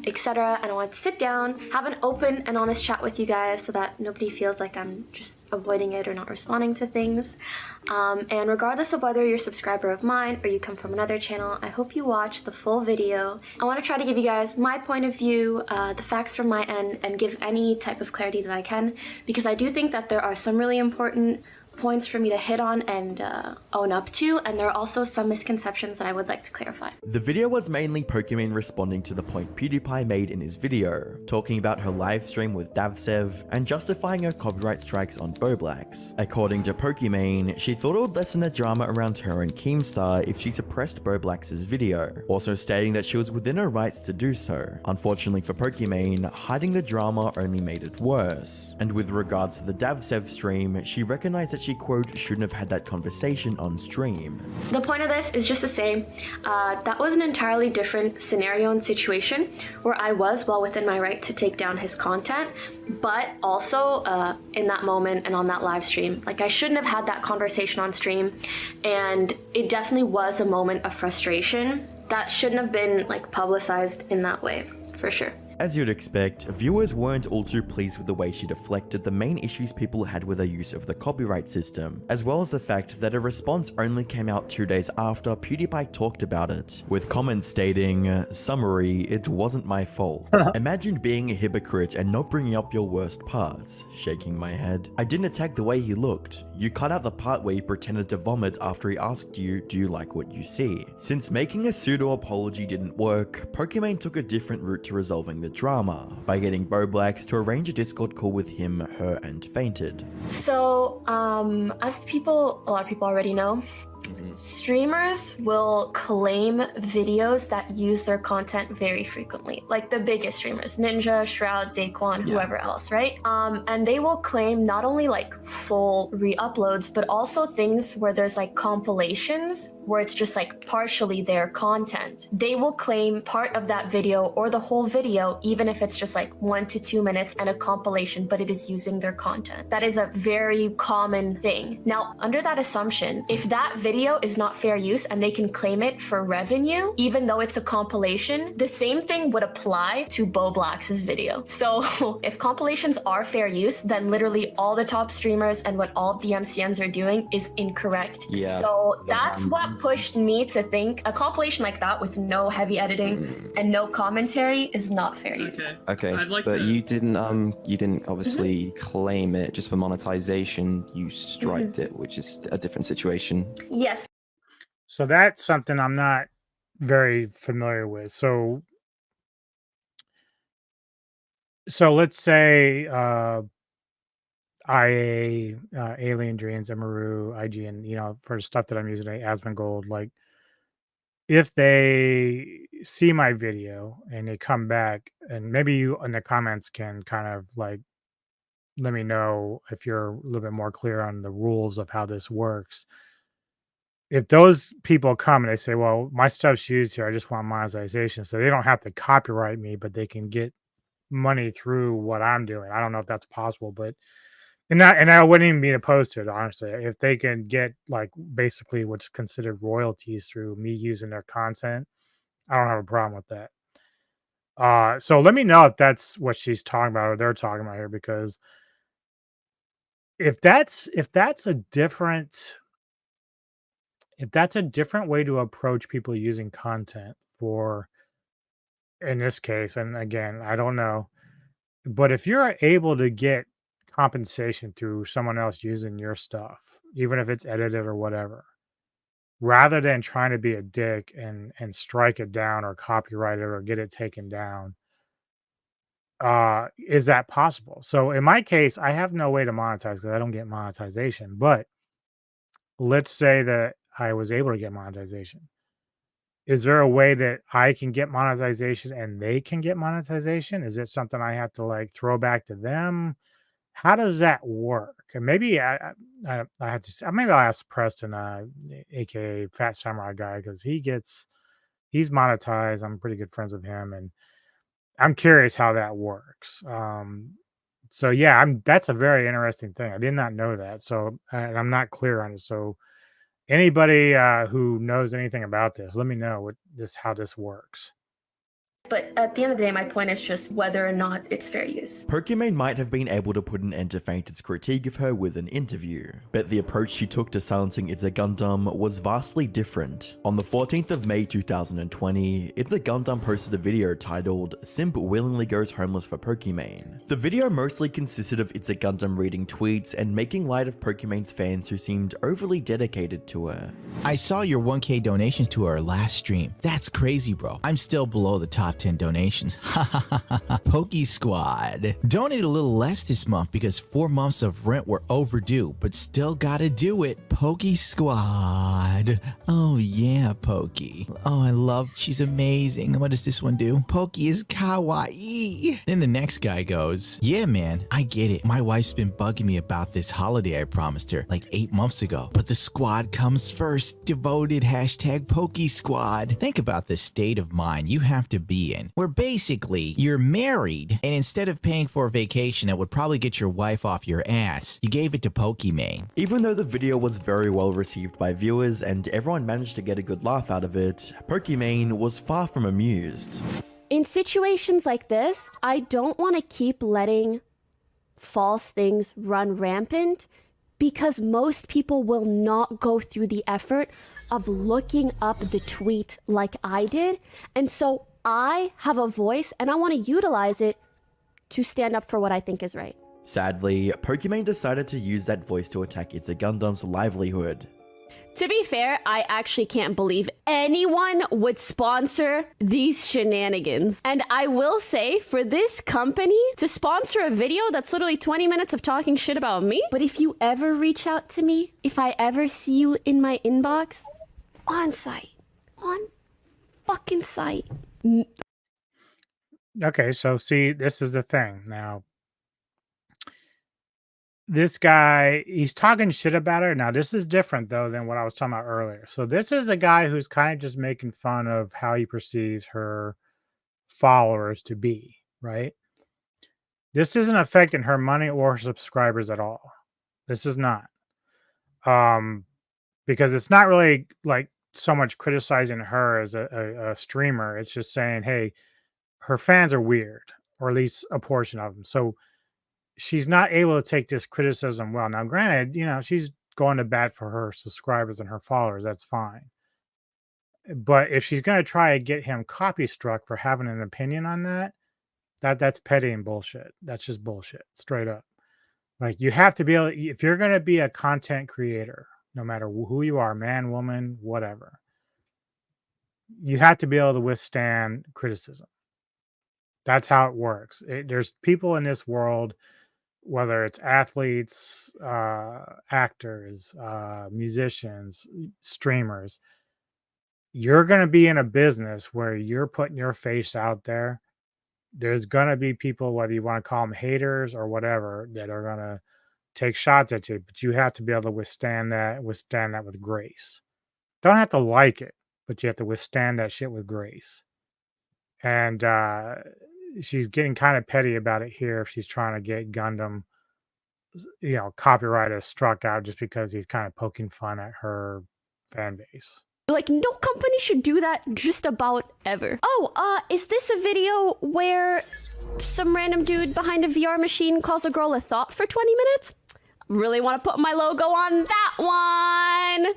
etc. And I want to sit down, have an open and honest chat with you guys so that nobody feels like I'm just avoiding it or not responding to things. And regardless of whether you're a subscriber of mine or you come from another channel, I hope you watch the full video. I want to try to give you guys my point of view, the facts from my end, and give any type of clarity that I can, because I do think that there are some really important points for me to hit on and own up to, and there are also some misconceptions that I would like to clarify. The video was mainly Pokimane responding to the point PewDiePie made in his video, talking about her live stream with Davsev and justifying her copyright strikes on Boblax. According to Pokimane, she thought it would lessen the drama around her and Keemstar if she suppressed Boblax's video, also stating that she was within her rights to do so. Unfortunately for Pokimane, hiding the drama only made it worse. And with regards to the Davsev stream, she recognized that she, quote, shouldn't have had that conversation on stream. The point of this is just to say that was an entirely different scenario and situation where I was well within my right to take down his content, but also in that moment and on that live stream, like, I shouldn't have had that conversation on stream, and it definitely was a moment of frustration that shouldn't have been like publicized in that way, for sure. As you'd expect, viewers weren't all too pleased with the way she deflected the main issues people had with her use of the copyright system, as well as the fact that a response only came out 2 days after PewDiePie talked about it, with comments stating, "Summary, it wasn't my fault." Imagine being a hypocrite and not bringing up your worst parts. Shaking my head. I didn't attack the way he looked. You cut out the part where he pretended to vomit after he asked you, "Do you like what you see?" Since making a pseudo-apology didn't work, Pokimane took a different route to resolving the drama, by getting Boblax to arrange a Discord call with him, her, and Fainted. So, as a lot of people already know, streamers will claim videos that use their content very frequently, like the biggest streamers, Ninja, Shroud, Daquan, whoever else, right? And they will claim not only like full re-uploads, but also things where there's like compilations where it's just like partially their content. They will claim part of that video or the whole video, even if it's just like 1 to 2 minutes and a compilation, but it is using their content. That is a very common thing. Now, under that assumption, if that video is not fair use and they can claim it for revenue, even though it's a compilation, the same thing would apply to Boblax's video. So if compilations are fair use, then literally all the top streamers and what all of the MCNs are doing is incorrect. Yeah. So that's what pushed me to think a compilation like that with no heavy editing and no commentary is not fair use. Okay, but you didn't obviously claim it just for monetization. You striked it, which is a different situation. Yes. So that's something I'm not very familiar with. So let's say IA, Alien Dreams, Emaru, IGN, for stuff that I'm using, Asmongold, like if they see my video and they come back, and maybe you in the comments can kind of like let me know if you're a little bit more clear on the rules of how this works. If those people come and they say, well, my stuff's used here, I just want monetization, so they don't have to copyright me, but they can get money through what I'm doing. I don't know if that's possible, but and I wouldn't even be opposed to it, honestly. If they can get like basically what's considered royalties through me using their content, I don't have a problem with that. So let me know if that's what she's talking about or they're talking about here, because if that's a different way to approach people using content for, in this case, and again, I don't know, but if you're able to get compensation through someone else using your stuff, even if it's edited or whatever, rather than trying to be a dick and strike it down or copyright it or get it taken down, is that possible? So in my case, I have no way to monetize because I don't get monetization, but let's say that I was able to get monetization. Is there a way that I can get monetization and they can get monetization? Is it something I have to like throw back to them? How does that work? And maybe I have to. Maybe I'll ask Preston, aka Fat Samurai Guy, because he's monetized. I'm pretty good friends with him, and I'm curious how that works. So yeah, that's a very interesting thing. I did not know that. So and I'm not clear on it. So anybody who knows anything about this, let me know how this works. But at the end of the day, my point is just whether or not it's fair use. Pokimane might have been able to put an end to Fainted's critique of her with an interview, but the approach she took to silencing It's a Gundam was vastly different. On the 14th of May 2020, It's a Gundam posted a video titled "Simp Willingly Goes Homeless for Pokimane." The video mostly consisted of It's a Gundam reading tweets and making light of Pokimane's fans who seemed overly dedicated to her. I saw your 1K donations to our last stream. That's crazy, bro. I'm still below the top 10 donations. Poke Squad donated a little less this month because 4 months of rent were overdue, but still gotta do it. Poke Squad. Oh yeah, Poke. Oh, she's amazing. What does this one do? Poke is kawaii. Then the next guy goes, yeah man, I get it. My wife's been bugging me about this holiday I promised her like 8 months ago, but the squad comes first. Devoted hashtag Poke Squad. Think about the state of mind you have to be in, where basically you're married, and instead of paying for a vacation that would probably get your wife off your ass, you gave it to Pokimane. Even though the video was very well received by viewers and everyone managed to get a good laugh out of it, Pokimane was far from amused. In in situations like this, I don't want to keep letting false things run rampant because most people will not go through the effort of looking up the tweet like I did. And so I have a voice and I want to utilize it to stand up for what I think is right. Sadly, Pokimane decided to use that voice to attack It's a Gundam's livelihood. To be fair, I actually can't believe anyone would sponsor these shenanigans. And I will say, for this company to sponsor a video that's literally 20 minutes of talking shit about me, but if you ever reach out to me, if I ever see you in my inbox, on site. On fucking site. Okay, so see, this is the thing. Now, this guy, he's talking shit about her. Now, this is different, though, than what I was talking about earlier. So this is a guy who's kind of just making fun of how he perceives her followers to be, right? This isn't affecting her money or her subscribers at all. This is not. Because it's not really like so much criticizing her as a streamer. It's just saying, hey, her fans are weird, or at least a portion of them. So she's not able to take this criticism well. Now, granted, you know, she's going to bat for her subscribers and her followers. That's fine. But if she's going to try to get him copy struck for having an opinion on that's petty and bullshit. That's just bullshit, straight up. Like, you have to be able, if you're going to be a content creator, no matter who you are, man, woman, whatever, you have to be able to withstand criticism. That's how it works. There's people in this world, whether it's athletes, actors, musicians, streamers, you're going to be in a business where you're putting your face out there. There's going to be people, whether you want to call them haters or whatever, that are going to take shots at you, but you have to be able to withstand that with grace. Don't have to like it, but you have to withstand that shit with grace. And she's getting kind of petty about it here if she's trying to get Gundam, you know, copyrighted struck out just because he's kind of poking fun at her fan base. Like, no company should do that just about ever. Oh, is this a video where some random dude behind a VR machine calls a girl a thought for 20 minutes? Really want to put my logo on that one.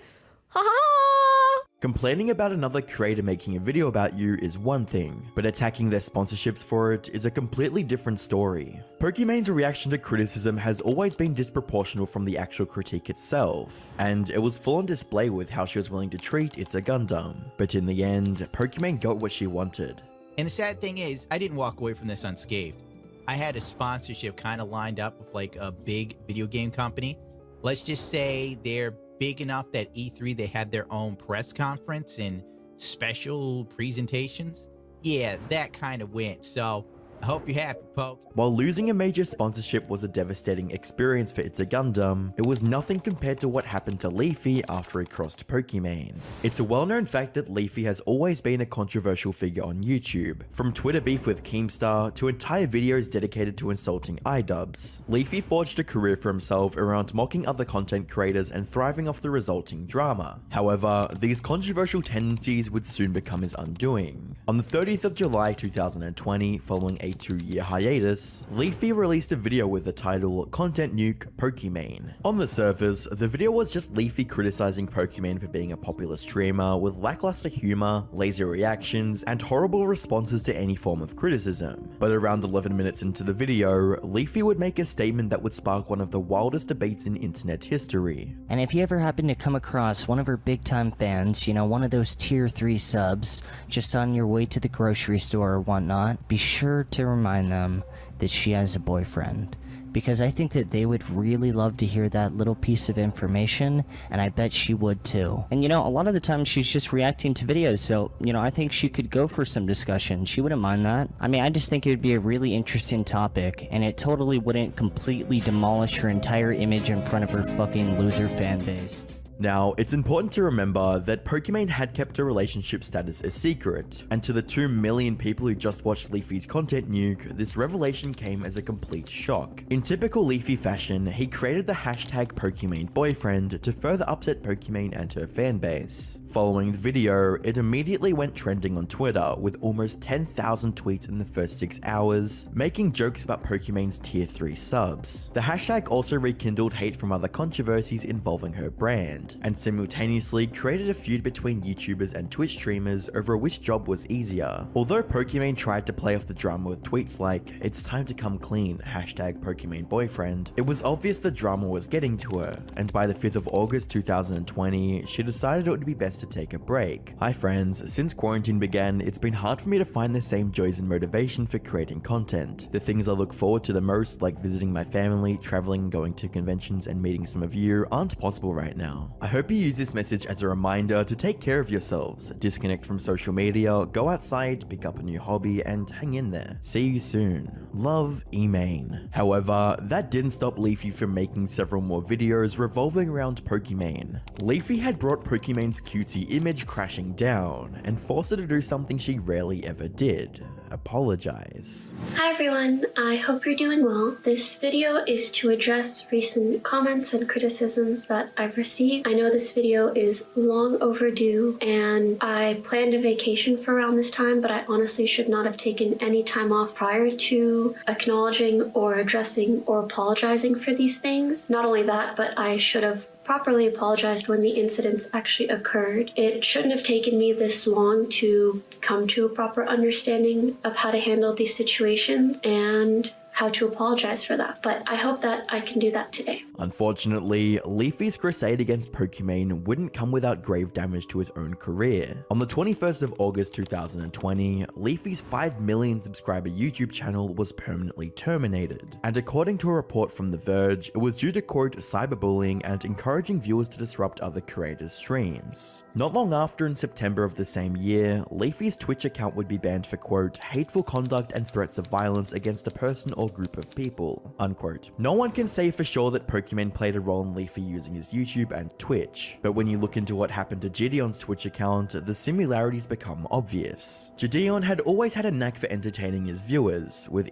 Ha ha! Complaining about another creator making a video about you is one thing, but attacking their sponsorships for it is a completely different story. Pokimane's reaction to criticism has always been disproportional from the actual critique itself, and it was full on display with how she was willing to treat It's a Gundam. But in the end, Pokimane got what she wanted. And the sad thing is, I didn't walk away from this unscathed. I had a sponsorship kind of lined up with like a big video game company. Let's just say they're big enough that E3, they had their own press conference and special presentations. Yeah, that kind of went. So I hope you're happy, Poke. While losing a major sponsorship was a devastating experience for It's a Gundam, it was nothing compared to what happened to Leyley after he crossed Pokimane. It's a well-known fact that Leyley has always been a controversial figure on YouTube, from Twitter beef with Keemstar to entire videos dedicated to insulting iDubbbz. Leyley forged a career for himself around mocking other content creators and thriving off the resulting drama. However, these controversial tendencies would soon become his undoing. On the 30th of July 2020, following a 2-year hiatus, Leyley released a video with the title Content Nuke Pokimane. On the surface, the video was just Leyley criticizing Pokimane for being a popular streamer with lackluster humor, lazy reactions, and horrible responses to any form of criticism. But around 11 minutes into the video, Leyley would make a statement that would spark one of the wildest debates in internet history. And if you ever happen to come across one of her big time fans, you know, one of those tier 3 subs, just on your way to the grocery store or whatnot, be sure to remind them that she has a boyfriend, because I think that they would really love to hear that little piece of information, and I bet she would too. And you know, a lot of the time she's just reacting to videos, so, you know, I think she could go for some discussion. She wouldn't mind that. I mean, I just think it would be a really interesting topic, and it totally wouldn't completely demolish her entire image in front of her fucking loser fan base. Now, it's important to remember that Pokimane had kept her relationship status a secret, and to the 2 million people who just watched Leafy's content nuke, this revelation came as a complete shock. In typical Leafy fashion, he created the hashtag Pokimane boyfriend to further upset Pokimane and her fanbase. Following the video, it immediately went trending on Twitter with almost 10,000 tweets in the first 6 hours, making jokes about Pokimane's tier 3 subs. The hashtag also rekindled hate from other controversies involving her brand, and simultaneously created a feud between YouTubers and Twitch streamers over which job was easier. Although Pokimane tried to play off the drama with tweets like, "It's time to come clean, hashtag Pokimane boyfriend," it was obvious the drama was getting to her, and by the 5th of August 2020, she decided it would be best to take a break. Hi friends, since quarantine began, it's been hard for me to find the same joys and motivation for creating content. The things I look forward to the most, like visiting my family, traveling, going to conventions, and meeting some of you, aren't possible right now. I hope you use this message as a reminder to take care of yourselves, disconnect from social media, go outside, pick up a new hobby, and hang in there. See you soon. Love, Emane. However, that didn't stop Leafy from making several more videos revolving around Pokimane. Leafy had brought Pokimane's cutesy image crashing down, and forced her to do something she rarely ever did: apologize. Hi everyone, I hope you're doing well. This video is to address recent comments and criticisms that I've received. I know this video is long overdue and I planned a vacation for around this time, but I honestly should not have taken any time off prior to acknowledging or addressing or apologizing for these things. Not only that, but I should have properly apologized when the incidents actually occurred. It shouldn't have taken me this long to come to a proper understanding of how to handle these situations and how to apologize for that. But I hope that I can do that today. Unfortunately, Leafy's crusade against Pokimane wouldn't come without grave damage to his own career. On the 21st of August 2020, Leafy's 5 million subscriber YouTube channel was permanently terminated. And according to a report from The Verge, it was due to, quote, cyberbullying and encouraging viewers to disrupt other creators' streams. Not long after, in September of the same year, Leafy's Twitch account would be banned for, quote, hateful conduct and threats of violence against a person or group of people, unquote. No one can say for sure that Pokimane played a role in Leafy using his YouTube and Twitch, but when you look into what happened to Gideon's Twitch account, the similarities become obvious. Gideon had always had a knack for entertaining his viewers with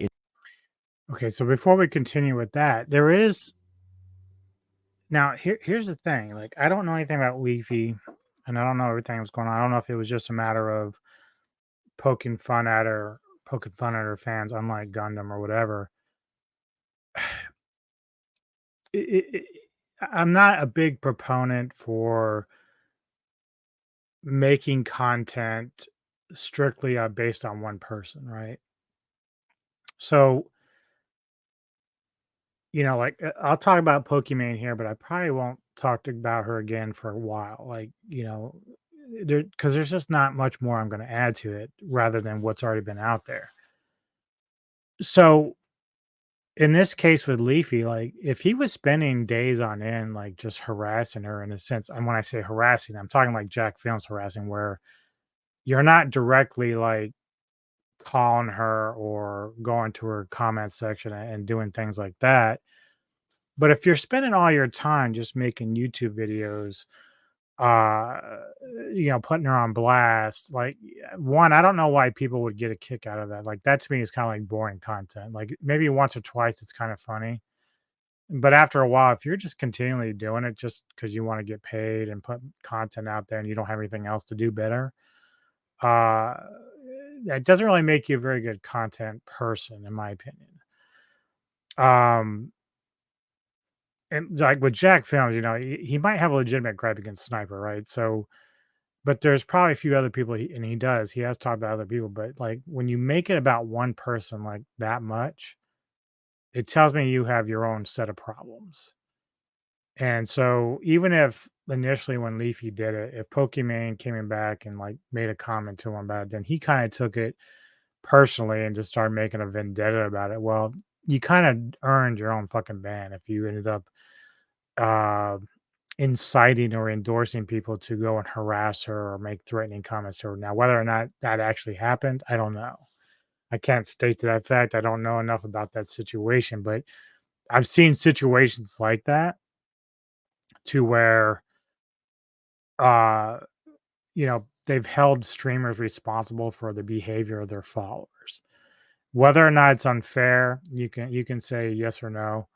Okay, so before we continue with that, there is now here's the thing. Like, I don't know anything about Leafy, and I don't know everything that's going on. I don't know if it was just a matter of poking fun at her fans, unlike Gundam or whatever. I'm not a big proponent for making content strictly based on one person, right? So, like, I'll talk about Pokimane here, but I probably won't talk about her again for a while. Like, because there's just not much more I'm going to add to it rather than what's already been out there. So, in this case with Leafy, like, if he was spending days on end, like, just harassing her in a sense, and when I say harassing, I'm talking like Jack Films harassing, where you're not directly like calling her or going to her comment section and doing things like that. But if you're spending all your time just making YouTube videos, uh putting her on blast, like, one, I don't know why people would get a kick out of that. Like, that to me is kind of like boring content. Like, maybe once or twice it's kind of funny, but after a while, if you're just continually doing it just because you want to get paid and put content out there and you don't have anything else to do better, it doesn't really make you a very good content person, in my opinion. And like with Jack Films, he might have a legitimate gripe against Sniper, right? So, but there's probably a few other people, and he has talked about other people, but like, when you make it about one person like that much, it tells me you have your own set of problems. And so, even if initially when Leafy did it, if Pokimane came in back and like made a comment to him about it, then he kind of took it personally and just started making a vendetta about it. Well, you kind of earned your own fucking ban if you ended up uh, inciting or endorsing people to go and harass her or make threatening comments to her. Now, whether or not that actually happened, I don't know. I can't state to that fact. I don't know enough about that situation, but I've seen situations like that to where uh, they've held streamers responsible for the behavior of their followers. Whether or not it's unfair, you can say yes or no.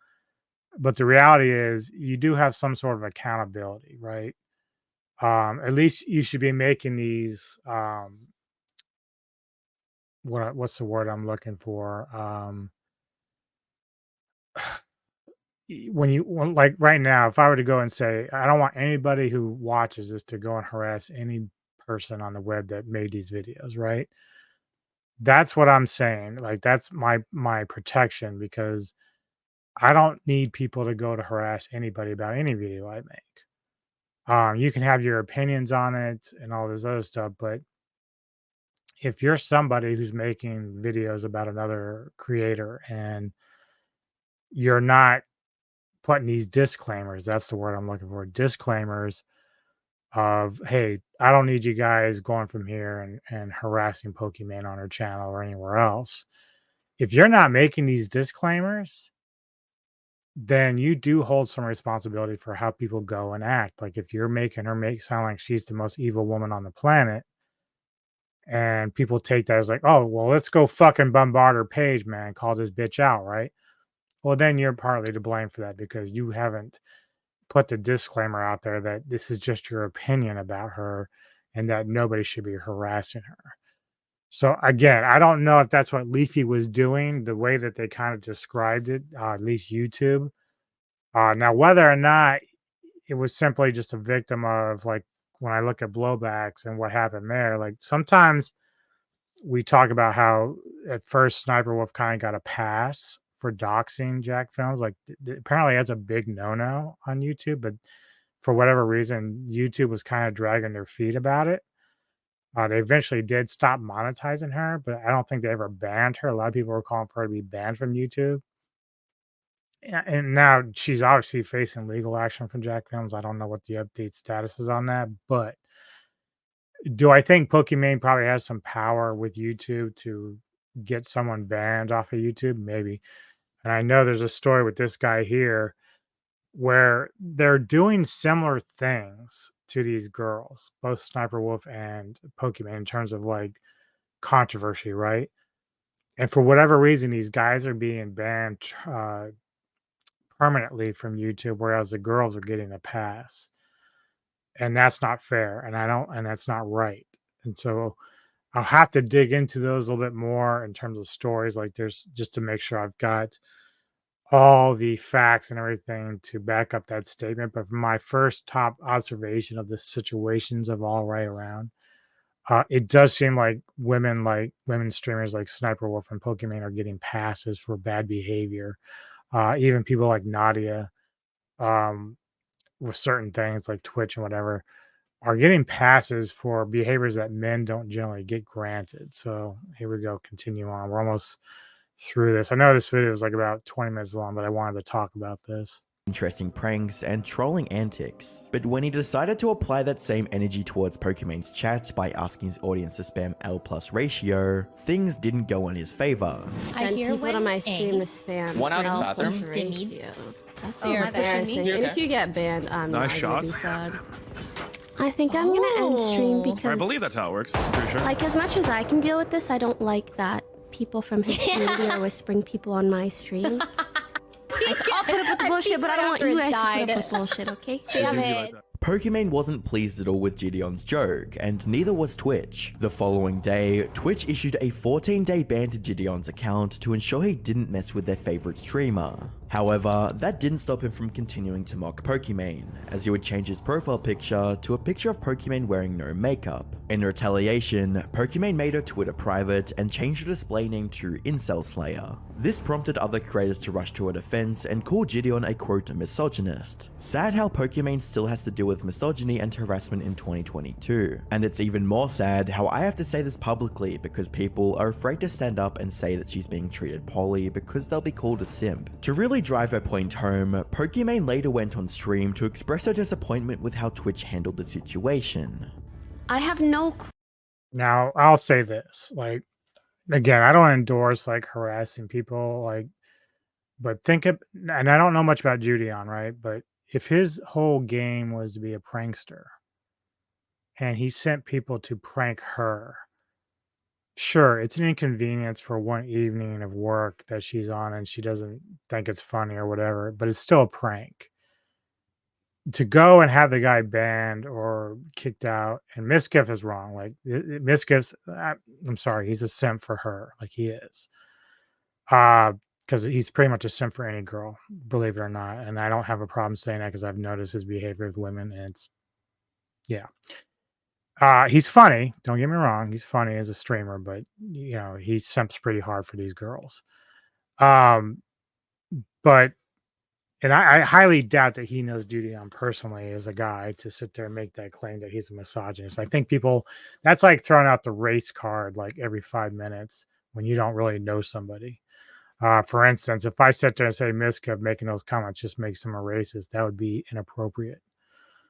But the reality is you do have some sort of accountability, right? At least you should be making these what's the word I'm looking for? Like right now, if I were to go and say, I don't want anybody who watches this to go and harass any person on the web that made these videos, right? That's what I'm saying. Like that's my protection because I don't need people to go to harass anybody about any video I make. You can have your opinions on it and all this other stuff, but if you're somebody who's making videos about another creator and you're not putting these disclaimers, that's the word I'm looking for, disclaimers of, hey, I don't need you guys going from here and harassing Pokimane on her channel or anywhere else. If you're not making these disclaimers, then you do hold some responsibility for how people go and act. Like if you're making her make sound like she's the most evil woman on the planet, and people take that as like, oh, well, let's go fucking bombard her page, man, call this bitch out, right? Well, then you're partly to blame for that because you haven't put the disclaimer out there that this is just your opinion about her and that nobody should be harassing her. So again, I don't know if that's what Leafy was doing, the way that they kind of described it, at least YouTube. Now, whether or not it was simply just a victim of like when I look at blowbacks and what happened there, like sometimes we talk about how at first Sniper Wolf kind of got a pass for doxing Jack Films. Like apparently that's a big no-no on YouTube, but for whatever reason, YouTube was kind of dragging their feet about it. They eventually did stop monetizing her, but I don't think they ever banned her. A lot of people were calling for her to be banned from YouTube. And now she's obviously facing legal action from Jack Films. I don't know what the update status is on that, but do I think Pokimane probably has some power with YouTube to get someone banned off of YouTube? Maybe. And I know there's a story with this guy here where they're doing similar things to these girls, both Sniper Wolf and Pokimane, in terms of like controversy, right? And for whatever reason, these guys are being banned permanently from YouTube, whereas the girls are getting a pass. And that's not fair. And that's not right. And so I'll have to dig into those a little bit more in terms of stories. Like there's just to make sure I've got all the facts and everything to back up that statement. But from my first top observation of the situations of all right around, it does seem like women streamers like Sniper Wolf and Pokimane are getting passes for bad behavior. Even people like Nadia, with certain things like Twitch and whatever, are getting passes for behaviors that men don't generally get granted. So here we go. Continue on. We're almost through this. I know this video is like about 20 minutes long, but I wanted to talk about this. Interesting pranks and trolling antics. But when he decided to apply that same energy towards Pokimane's chat by asking his audience to spam L+ ratio, things didn't go in his favor. I hear people to my stream to spam. One out in the bathroom? That's Oh, embarrassing. You And okay? if you get banned, I'm Nice not gonna be shots. sad. I think I'm gonna end stream because I believe that's how it works. I'm pretty sure. like as much as I can deal with this, I don't like that people from his community are whispering people on my stream. I'll put up with the bullshit, but I don't want you guys to put up with bullshit, okay? Damn it. Pokimane wasn't pleased at all with Gideon's joke, and neither was Twitch. The following day, Twitch issued a 14-day ban to Gideon's account to ensure he didn't mess with their favorite streamer. However, that didn't stop him from continuing to mock Pokimane, as he would change his profile picture to a picture of Pokimane wearing no makeup. In retaliation, Pokimane made her Twitter private and changed her display name to Incel Slayer. This prompted other creators to rush to her defense and call Gideon a quote misogynist. Sad how Pokimane still has to deal with misogyny and harassment in 2022. And it's even more sad how I have to say this publicly because people are afraid to stand up and say that she's being treated poorly because they'll be called a simp. To really drive her point home, Pokimane later went on stream to express her disappointment with how Twitch handled the situation. I have no clue. Now, I'll say this, like, again, I don't endorse like harassing people, like, but think of, and I don't know much about Judeon, right? But if his whole game was to be a prankster, and he sent people to prank her. Sure, it's an inconvenience for one evening of work that she's on and she doesn't think it's funny or whatever, but it's still a prank. To go and have the guy banned or kicked out, and Miskiff is wrong. Like Miskiff's, I'm sorry, he's a simp for her, like he is, because he's pretty much a simp for any girl, believe it or not. And I don't have a problem saying that because I've noticed his behavior with women, and it's yeah. He's funny. Don't get me wrong. He's funny as a streamer, but you know he simps pretty hard for these girls. But. And I highly doubt that he knows Judy on personally as a guy to sit there and make that claim that he's a misogynist. I think that's like throwing out the race card like every 5 minutes when you don't really know somebody. For instance, if I sit there and say Miskiff making those comments just makes him a racist, that would be inappropriate.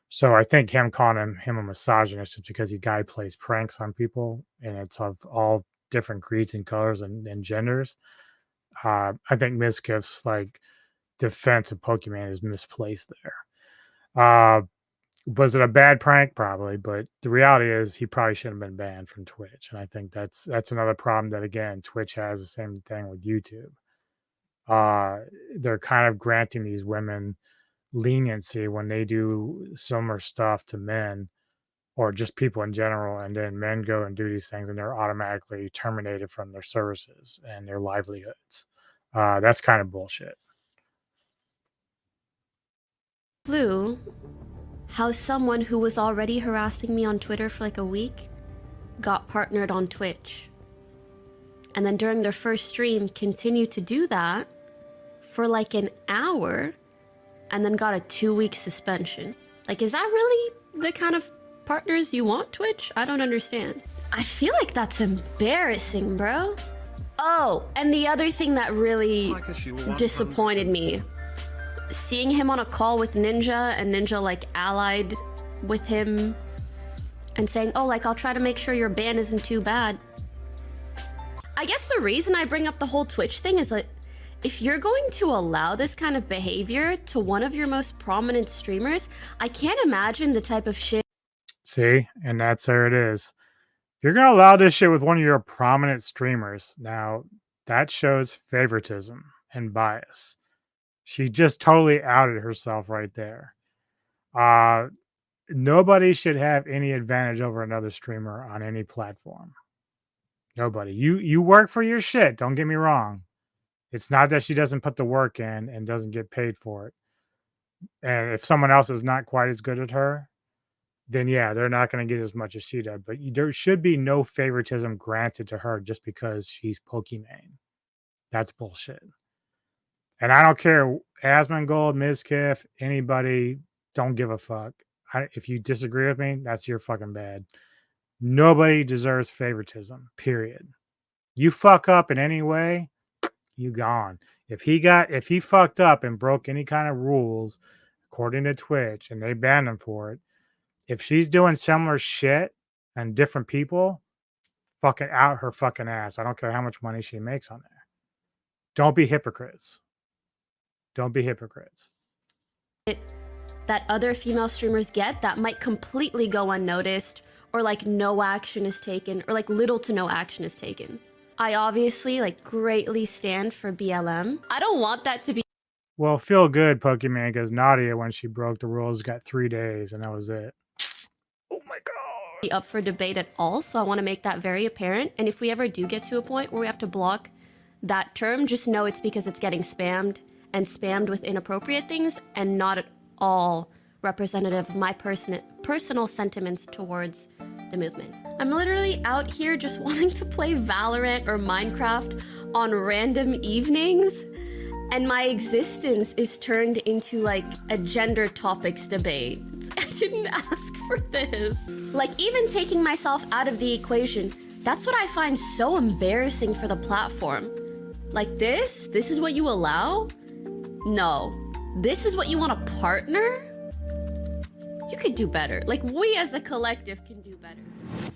So I think him calling him a misogynist is because the guy plays pranks on people and it's of all different creeds and colors and genders. I think Miskiff's like defense of Pokimane is misplaced there. Was it a bad prank? Probably, but the reality is he probably shouldn't have been banned from Twitch. And I think that's another problem that again Twitch has the same thing with YouTube. They're kind of granting these women leniency when they do similar stuff to men or just people in general, and then men go and do these things and they're automatically terminated from their services and their livelihoods. That's kind of bullshit. Blue, how someone who was already harassing me on Twitter for like a week got partnered on Twitch. And then during their first stream continued to do that for like an hour and then got a 2-week suspension. Like, is that really the kind of partners you want, Twitch? I don't understand. I feel like that's embarrassing, bro. Oh, and the other thing that really disappointed me, seeing him on a call with Ninja and Ninja like allied with him and saying, oh, like, I'll try to make sure your ban isn't too bad. I guess the reason I bring up the whole Twitch thing is that if you're going to allow this kind of behavior to one of your most prominent streamers, I can't imagine the type of shit. See, and that's there it is. If you're going to allow this shit with one of your prominent streamers, now that shows favoritism and bias. She just totally outed herself right there. Nobody should have any advantage over another streamer on any platform. Nobody. You work for your shit. Don't get me wrong. It's not that she doesn't put the work in and doesn't get paid for it. And if someone else is not quite as good at her, then yeah, they're not going to get as much as she did. But there should be no favoritism granted to her just because she's Pokimane. That's bullshit. And I don't care, Asmongold, Miskiff, anybody, don't give a fuck. If you disagree with me, that's your fucking bad. Nobody deserves favoritism, period. You fuck up in any way, you gone. If he fucked up and broke any kind of rules, according to Twitch, and they banned him for it, if she's doing similar shit and different people, fucking out her fucking ass. I don't care how much money she makes on there. Don't be hypocrites. Don't be hypocrites. That other female streamers get that might completely go unnoticed, or like no action is taken, or like little to no action is taken. I obviously like greatly stand for BLM. I don't want that to be. Well, feel good, Pokimane, because Nadia, when she broke the rules, got 3 days, and that was it. Oh my god. Up for debate at all, so I want to make that very apparent. And if we ever do get to a point where we have to block that term, just know it's because it's getting spammed and spammed with inappropriate things and not at all representative of my personal sentiments towards the movement. I'm literally out here just wanting to play Valorant or Minecraft on random evenings, and my existence is turned into like a gender topics debate. I didn't ask for this. Like, even taking myself out of the equation, that's what I find so embarrassing for the platform. Like this is what you allow? No. This is what you want a partner? You could do better. Like, we as a collective can do better.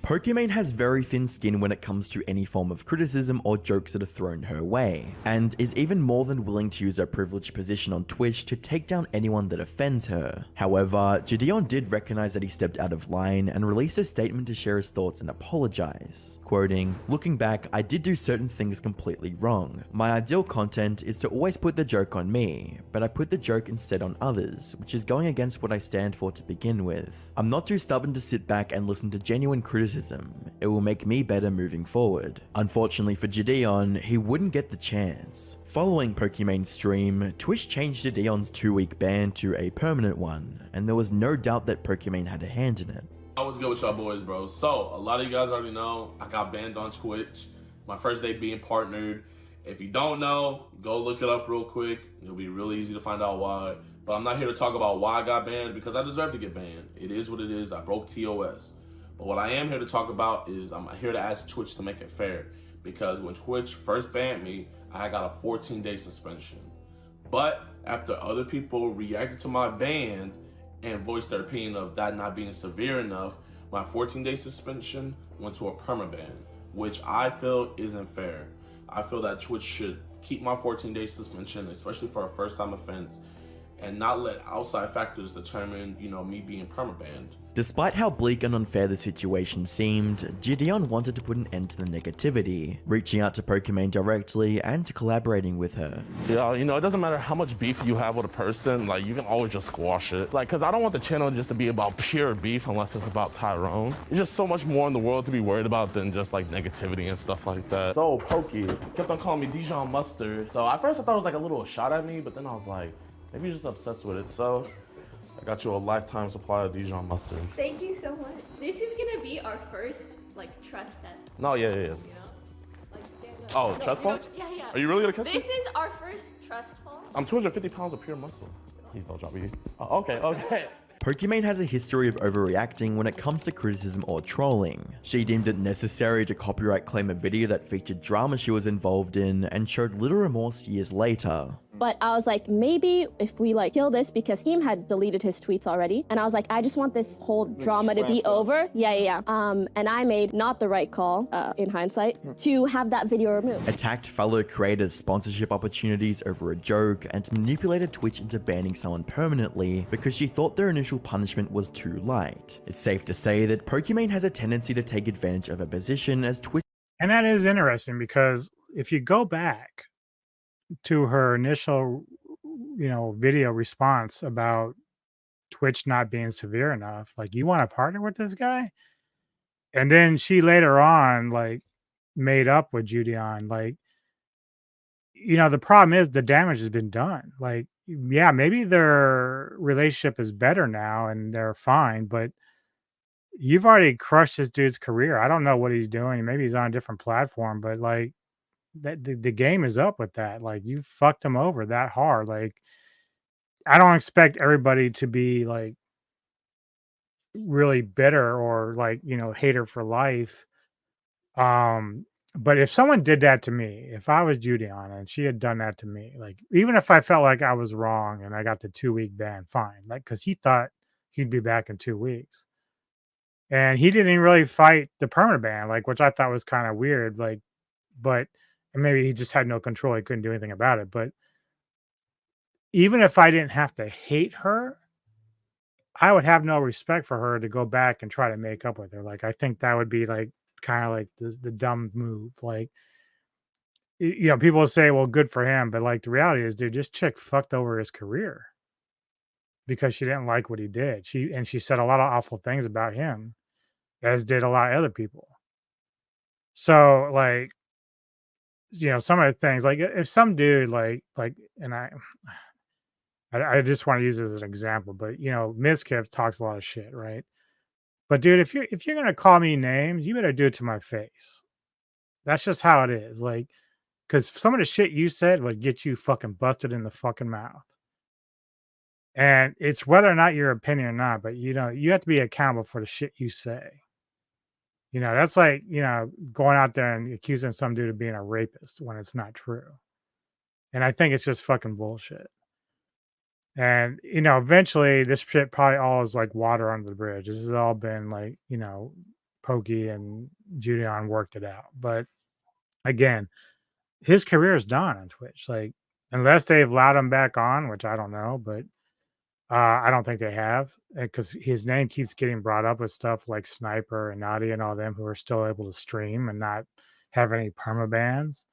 Pokimane has very thin skin when it comes to any form of criticism or jokes that are thrown her way, and is even more than willing to use her privileged position on Twitch to take down anyone that offends her. However, Gideon did recognize that he stepped out of line and released a statement to share his thoughts and apologize, quoting, "Looking back, I did do certain things completely wrong. My ideal content is to always put the joke on me, but I put the joke instead on others, which is going against what I stand for to begin with. I'm not too stubborn to sit back and listen to genuine criticism. It will make me better moving forward." Unfortunately for Gideon, he wouldn't get the chance. Following Pokimane's stream, Twitch changed Gideon's 2-week ban to a permanent one, and there was no doubt that Pokimane had a hand in it. I was good with y'all boys, bro. So, a lot of you guys already know, I got banned on Twitch. My first day being partnered. If you don't know, go look it up real quick. It'll be really easy to find out why. But I'm not here to talk about why I got banned, because I deserve to get banned. It is what it is. I broke TOS. But what I am here to talk about is I'm here to ask Twitch to make it fair. Because when Twitch first banned me, I got a 14-day suspension. But after other people reacted to my ban and voiced their opinion of that not being severe enough, my 14-day suspension went to a permaban, which I feel isn't fair. I feel that Twitch should keep my 14-day suspension, especially for a first-time offense, and not let outside factors determine, me being permabanned. Despite how bleak and unfair the situation seemed, Gideon wanted to put an end to the negativity, reaching out to Pokimane directly and collaborating with her. Yeah, it doesn't matter how much beef you have with a person, you can always just squash it. Because I don't want the channel just to be about pure beef unless it's about Tyrone. There's just so much more in the world to be worried about than just negativity and stuff like that. So Pokey kept on calling me Dijon Mustard. So at first I thought it was a little shot at me, but then I was like, maybe you're just obsessed with it. So I got you a lifetime supply of Dijon mustard. Thank you so much. This is gonna be our first trust test. No, yeah. You know? Oh, trust fall? Yeah. Are you really gonna catch This me? is our first trust fall. I'm 250 pounds of pure muscle. Please don't drop me. Oh, okay. Pokimane has a history of overreacting when it comes to criticism or trolling. She deemed it necessary to copyright claim a video that featured drama she was involved in and showed little remorse years later. But I was like, maybe if we kill this, because Keem had deleted his tweets already. And I was like, I just want this whole drama to be over. Yeah. And I made not the right call, in hindsight, to have that video removed. Attacked fellow creators' sponsorship opportunities over a joke and manipulated Twitch into banning someone permanently because she thought their initial punishment was too light. It's safe to say that Pokimane has a tendency to take advantage of her position as Twitch. And that is interesting because if you go back to her initial, video response about Twitch not being severe enough, you want to partner with this guy? And then she later on, made up with Gideon. The problem is the damage has been done. Yeah, maybe their relationship is better now and they're fine, but you've already crushed this dude's career. I don't know what he's doing. Maybe he's on a different platform, but the game is up with that. You fucked him over that hard. I don't expect everybody to be really bitter or hater for life. But if someone did that to me, if I was Juliana and she had done that to me, even if I felt like I was wrong and I got the 2-week ban, fine. Because he thought he'd be back in 2 weeks. And he didn't really fight the permanent ban, which I thought was kind of weird. But and maybe he just had no control. He couldn't do anything about it. But even if I didn't have to hate her, I would have no respect for her to go back and try to make up with her. I think that would be kind of the dumb move. People will say, well, good for him. But the reality is, dude, this chick fucked over his career because she didn't like what he did. She said a lot of awful things about him, as did a lot of other people. So some of the things, if some dude and I just want to use this as an example, but Mizkiff talks a lot of shit, right? But dude, if you're gonna call me names, you better do it to my face. That's just how it is. Because some of the shit you said would get you fucking busted in the fucking mouth. And it's whether or not your opinion or not, but you have to be accountable for the shit you say. That's going out there and accusing some dude of being a rapist when it's not true. And I think it's just fucking bullshit. And, eventually this shit probably all is water under the bridge. This has all been Pokey and Julian worked it out. But again, his career is done on Twitch. Like, unless they've allowed him back on, which I don't know, but I don't think they have, because his name keeps getting brought up with stuff like Sniper and Nadia and all them who are still able to stream and not have any perma bans.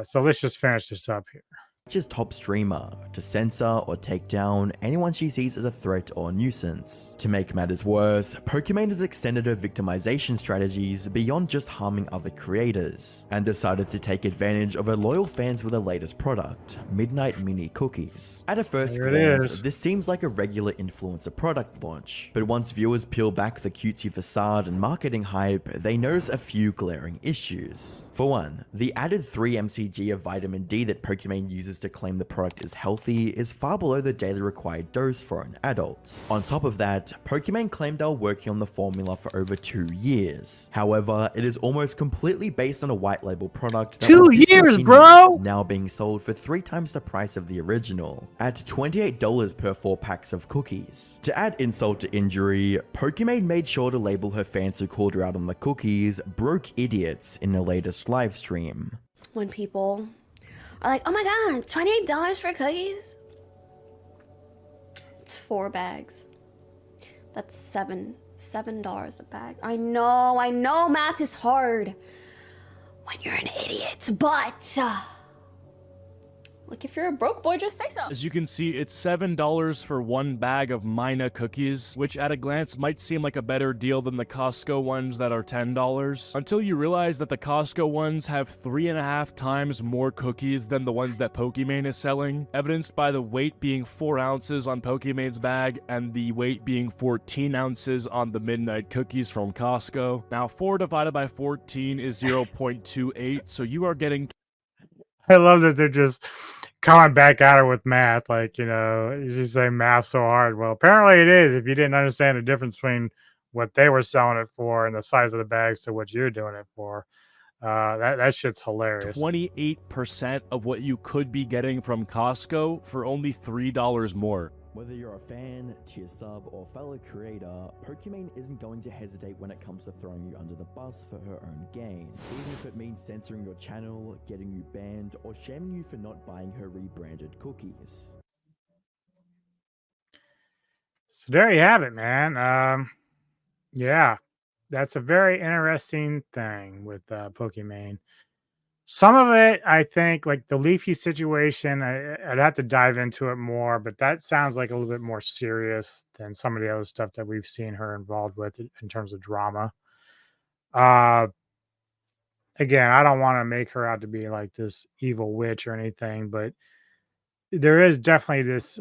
So let's just finish this up here. Twitch's top streamer to censor or take down anyone she sees as a threat or nuisance. To make matters worse, Pokimane has extended her victimization strategies beyond just harming other creators, and decided to take advantage of her loyal fans with her latest product, Midnight Mini Cookies. At a first glance, this seems like a regular influencer product launch, but once viewers peel back the cutesy facade and marketing hype, they notice a few glaring issues. For one, the added 3 mcg of vitamin D that Pokimane uses to claim the product is healthy is far below the daily required dose for an adult. On top of that, Pokimane claimed they were working on the formula for over 2 years. However, it is almost completely based on a white label product that 2 years, bro! Now being sold for 3 times the price of the original, at $28 per 4 packs of cookies. To add insult to injury, Pokimane made sure to label her fans who called her out on the cookies broke idiots in her latest live stream. When people are like, oh my god, $28 for cookies? It's 4 bags. That's $7 a bag. I know math is hard when you're an idiot, but like, if you're a broke boy, just say so. As you can see, it's $7 for 1 bag of Mina cookies, which at a glance might seem like a better deal than the Costco ones that are $10, until you realize that the Costco ones have 3.5 times more cookies than the ones that Pokimane is selling, evidenced by the weight being 4 ounces on Pokimane's bag and the weight being 14 ounces on the Midnight cookies from Costco. Now, 4 divided by 14 is 0.28, so you are getting... I love that they're just coming back at her with math. Like, you say math so hard. Well, apparently it is if you didn't understand the difference between what they were selling it for and the size of the bags to what you're doing it for. That shit's hilarious. 28% of what you could be getting from Costco for only $3 more. Whether you're a fan, tier sub, or fellow creator, Pokimane isn't going to hesitate when it comes to throwing you under the bus for her own gain, even if it means censoring your channel, getting you banned, or shaming you for not buying her rebranded cookies. So there you have it, man. Yeah, that's a very interesting thing with Pokimane. Some of it, I think, like the Leafy situation, I'd have to dive into it more, but that sounds like a little bit more serious than some of the other stuff that we've seen her involved with in terms of drama. Again, I don't want to make her out to be like this evil witch or anything, but there is definitely this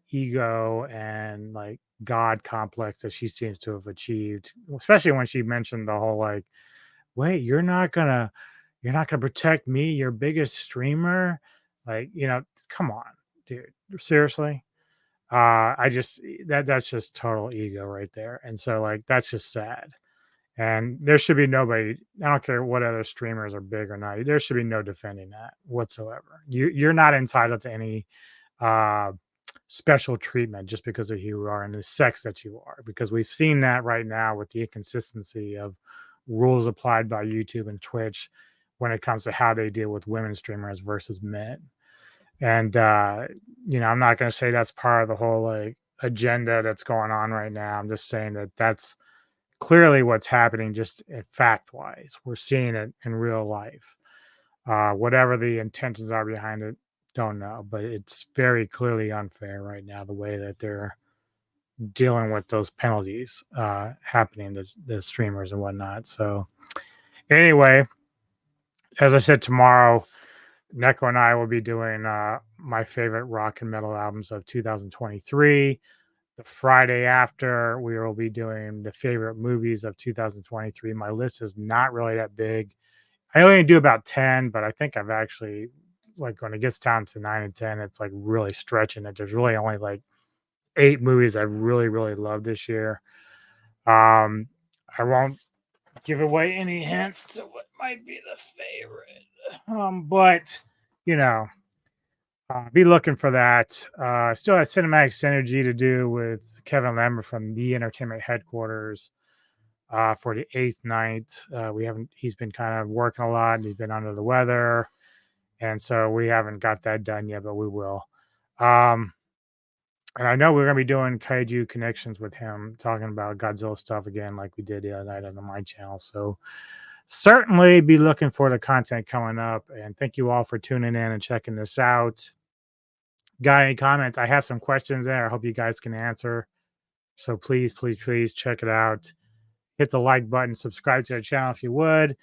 ego and like God complex that she seems to have achieved, especially when she mentioned the whole like, wait, you're not gonna protect me, your biggest streamer? Like, come on, dude. Seriously? That's just total ego right there. And so like that's just sad. And there should be nobody, I don't care what other streamers are big or not, there should be no defending that whatsoever. You're not entitled to any special treatment just because of who you are and the sex that you are, because we've seen that right now with the inconsistency of rules applied by YouTube and Twitch when it comes to how they deal with women streamers versus men. And I'm not going to say that's part of the whole like agenda that's going on right now. I'm just saying that that's clearly what's happening, just fact wise. We're seeing it in real life. Whatever the intentions are behind it, don't know, but it's very clearly unfair right now the way that they're dealing with those penalties happening to the streamers and whatnot. So anyway, as I said, tomorrow Neko and I will be doing my favorite rock and metal albums of 2023. The Friday after, we will be doing the favorite movies of 2023. My list is not really that big. I only do about 10, but I think I've actually, like when it gets down to 9 and 10, it's like really stretching it. There's really only like 8 movies I've really, really loved this year. I won't give away any hints to what might be the favorite. But, be looking for that. Still has cinematic synergy to do with Kevin Lambert from the Entertainment Headquarters. for the 8th night. He's been kind of working a lot. He's been under the weather. And so we haven't got that done yet, but we will. And I know we're going to be doing Kaiju Connections with him, talking about Godzilla stuff again, like we did the other night on my channel. So certainly be looking for the content coming up. And thank you all for tuning in and checking this out. Got any comments? I have some questions there. I hope you guys can answer. So please, please, please check it out. Hit the like button, subscribe to the channel if you would.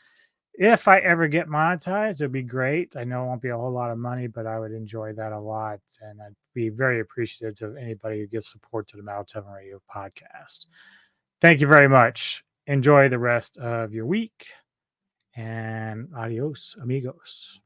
If I ever get monetized, it'd be great. I know it won't be a whole lot of money, but I would enjoy that a lot. And I'd be very appreciative of anybody who gives support to the Metal Tavern Radio podcast. Thank you very much. Enjoy the rest of your week. And adios, amigos.